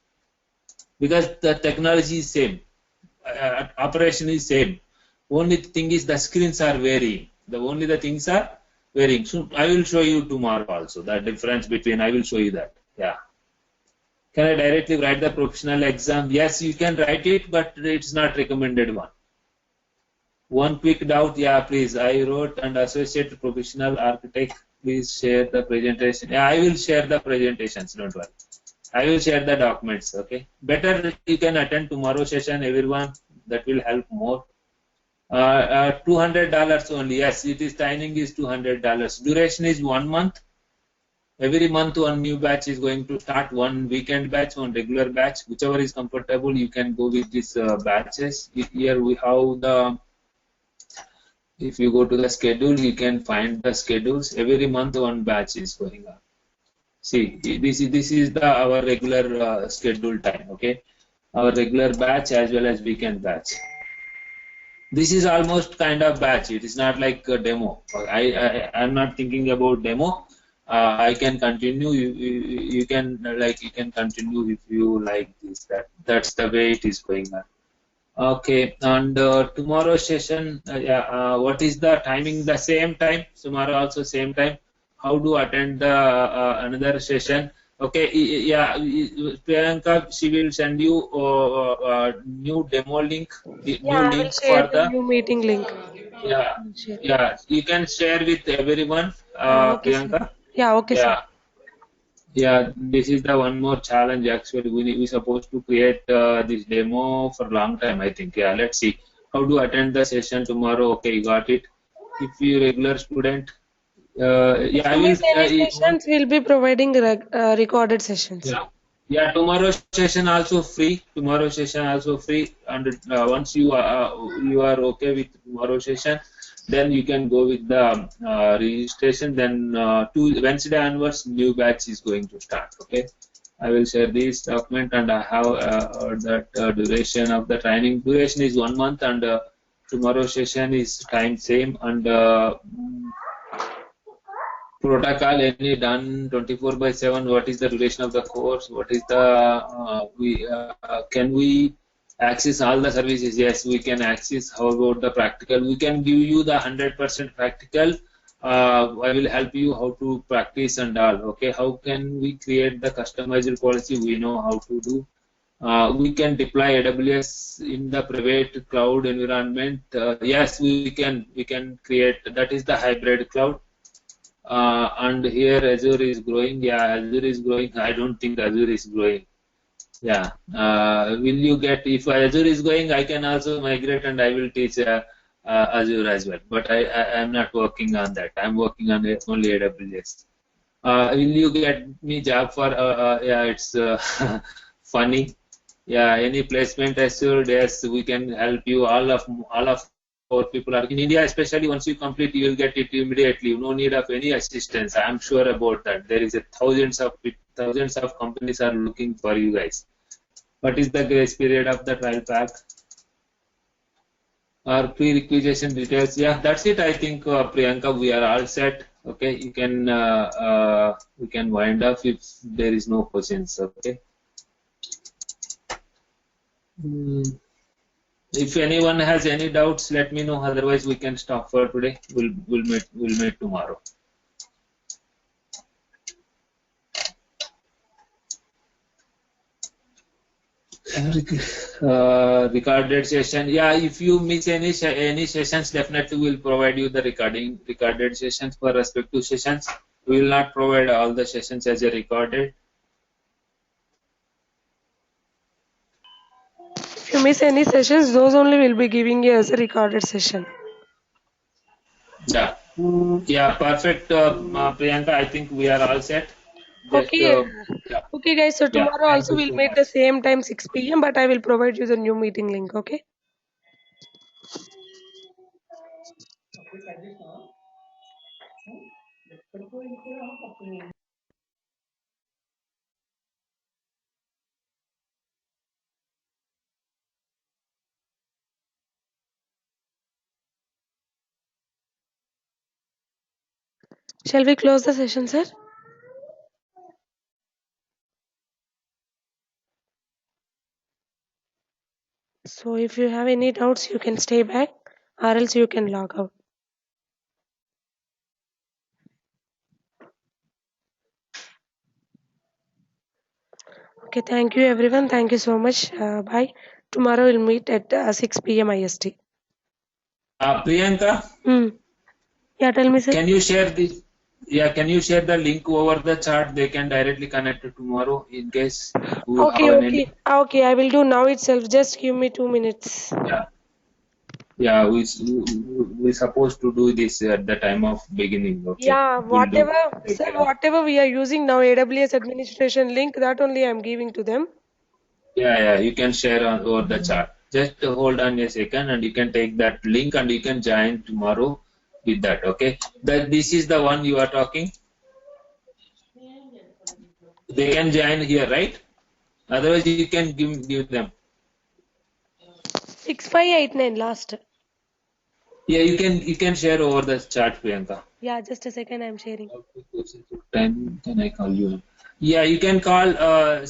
Speaker 1: because the technology is same, operation is same. Only thing is the screens are varying. The things are varying. So I will show you tomorrow also the difference between. I will show you that. Yeah. Can I directly write the professional exam? Yes, you can write it, but it's not recommended one. One quick doubt. Yeah, please. I wrote and associate professional architect. Please share the presentation. Yeah, I will share the presentations. Don't worry. I will share the documents. Okay. Better you can attend tomorrow session, everyone. That will help more. $200 only. Yes, it is timing is $200. Duration is 1 month. Every month one new batch is going to start. One weekend batch, one regular batch, whichever is comfortable. You can go with these batches. Here we have the. If you go to the schedule, you can find the schedules. Every month one batch is going on. See, this is our regular schedule time. Okay, our regular batch as well as weekend batch. This is almost kind of batch. It is not like a demo. I'm not thinking about demo. I can continue. You can you can continue if you like this. That's the way it is going on. Okay, and tomorrow session, yeah, what is the timing? The same time, tomorrow also same time. How to attend the another session? Okay, yeah, Priyanka, she will send you new demo link, the new
Speaker 2: Yeah, I will
Speaker 1: link
Speaker 2: share
Speaker 1: for
Speaker 2: the
Speaker 1: the,
Speaker 2: new meeting link.
Speaker 1: yeah,
Speaker 2: Share.
Speaker 1: yeah. You can share with everyone,
Speaker 2: Okay, sir.
Speaker 1: Priyanka.
Speaker 2: Yeah, okay, sir.
Speaker 1: Yeah. Yeah, this is the one more challenge actually. We supposed to create this demo for long time, I think. Yeah, let's see how to attend the session tomorrow. Okay, you got it. If you regular student,
Speaker 2: If
Speaker 1: yeah, I
Speaker 2: you
Speaker 1: will.
Speaker 2: miss any sessions, we'll be providing recorded sessions.
Speaker 1: Yeah, yeah. Tomorrow session also free. Tomorrow session also free. And once you are okay with tomorrow session, then you can go with the registration. Then two Wednesday onwards, new batch is going to start. Okay, I will share this document and I have that duration of the training. Duration is 1 month and tomorrow session is time same and protocol any done 24 by 7, what is the duration of the course, what is the we can we access all the services? Yes, we can access. How about the practical? We can give you the 100% practical. I will help you how to practice and all. Okay, how can we create the customized policy? We know how to do. We can deploy AWS in the private cloud environment. Yes, we can create. That is the hybrid cloud. And here Azure is growing. Yeah, Azure is growing. I don't think Azure is growing. Yeah. Will you get, if Azure is going, I can also migrate and I will teach Azure as well. But I am not working on that. I'm working on only AWS. Will you get me job for, yeah, it's funny. Yeah, any placement assured, yes, we can help you. All of our people are in India, especially once you complete, you will get it immediately. No need of any assistance. I'm sure about that. There is a thousands of companies are looking for you guys. What is the grace period of the trial pack or pre-requisition details? Yeah, that's it. I think Priyanka, we are all set. Okay, you can we can wind up if there is no questions. Okay. Hmm. If anyone has any doubts, let me know. Otherwise, we can stop for today. We'll meet tomorrow. Recorded session. Yeah, if you miss any sessions, definitely we'll provide you the recorded sessions for respective sessions. We will not provide all the sessions as a recorded.
Speaker 2: If you miss any sessions, those only will be giving you as a recorded session.
Speaker 1: Yeah, yeah, perfect, Priyanka. I think we are all set. Just
Speaker 2: Okay,
Speaker 1: yeah,
Speaker 2: okay, guys. So
Speaker 1: yeah.
Speaker 2: tomorrow
Speaker 1: Thank
Speaker 2: also
Speaker 1: you
Speaker 2: we'll
Speaker 1: so
Speaker 2: meet
Speaker 1: much.
Speaker 2: the same time 6 p.m. But I will provide you the new meeting link. Okay. Shall we close the session, sir? So if you have any doubts, you can stay back, or else you can log out. Okay. Thank you, everyone. Thank you so much. Bye. Tomorrow we'll meet at 6 p.m. IST.
Speaker 1: Priyanka,
Speaker 2: Hmm. Yeah. Tell me, sir.
Speaker 1: can you share the yeah, can you share the link over the chat? They can directly connect to tomorrow in case who
Speaker 2: Okay.
Speaker 1: have any.
Speaker 2: Okay. Okay. I will do now itself. Just give me 2 minutes.
Speaker 1: Yeah, yeah. We supposed to do this at the time of beginning. Okay,
Speaker 2: Yeah,
Speaker 1: we'll do
Speaker 2: whatever, sir,
Speaker 1: later on.
Speaker 2: whatever we are using now, AWS administration link, that only I'm giving to them.
Speaker 1: Yeah, yeah. You can share on over the chat. Just hold on a second, and you can take that link and you can join tomorrow with that. Okay. That this is the one you are talking. They can join here, right? Otherwise, you can give them.
Speaker 2: 6589 last.
Speaker 1: Yeah, you can share over the chat, Priyanka.
Speaker 2: Yeah, just a second, I'm sharing.
Speaker 1: Time can I call you? Yeah, you can call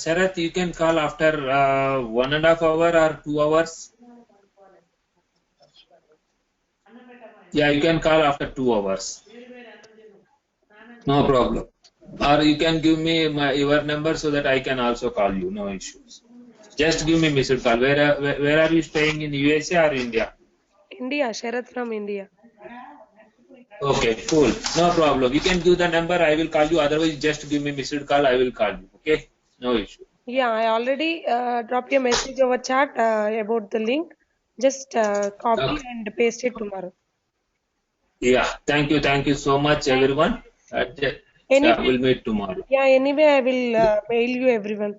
Speaker 1: Sharath. You can call after 1.5 hour or 2 hours. Yeah, you can call after 2 hours. No problem. Or you can give me your number so that I can also call you. No issues. Just give me missed call. Where are you staying in USA or India?
Speaker 2: India, Sharath from India.
Speaker 1: Okay, cool. No problem. You can give the number. I will call you. Otherwise, just give me missed call. I will call you. Okay? No issue.
Speaker 2: Yeah, I already dropped you a message over chat about the link. Just copy
Speaker 1: Okay.
Speaker 2: and paste it tomorrow.
Speaker 1: Yeah. Thank you so much,
Speaker 2: Thank
Speaker 1: everyone.
Speaker 2: you.
Speaker 1: Yeah,
Speaker 2: Anyway,
Speaker 1: we'll meet tomorrow.
Speaker 2: yeah, anyway, I will mail you everyone.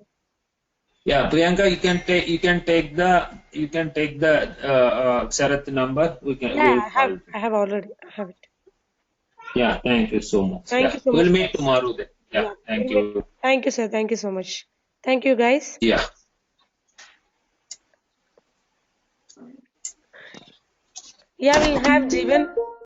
Speaker 1: Yeah, Priyanka, you can take the Sharath number.
Speaker 2: Yeah,
Speaker 1: We'll call you.
Speaker 2: I have already. I have it.
Speaker 1: Yeah, thank you so much.
Speaker 2: Thank
Speaker 1: Yeah,
Speaker 2: you so much,
Speaker 1: we'll meet
Speaker 2: guys.
Speaker 1: tomorrow then. Yeah,
Speaker 2: Yeah,
Speaker 1: thank you.
Speaker 2: thank you, sir. Thank you so much. Thank you, guys.
Speaker 1: Yeah.
Speaker 2: Yeah, we'll have Jivan.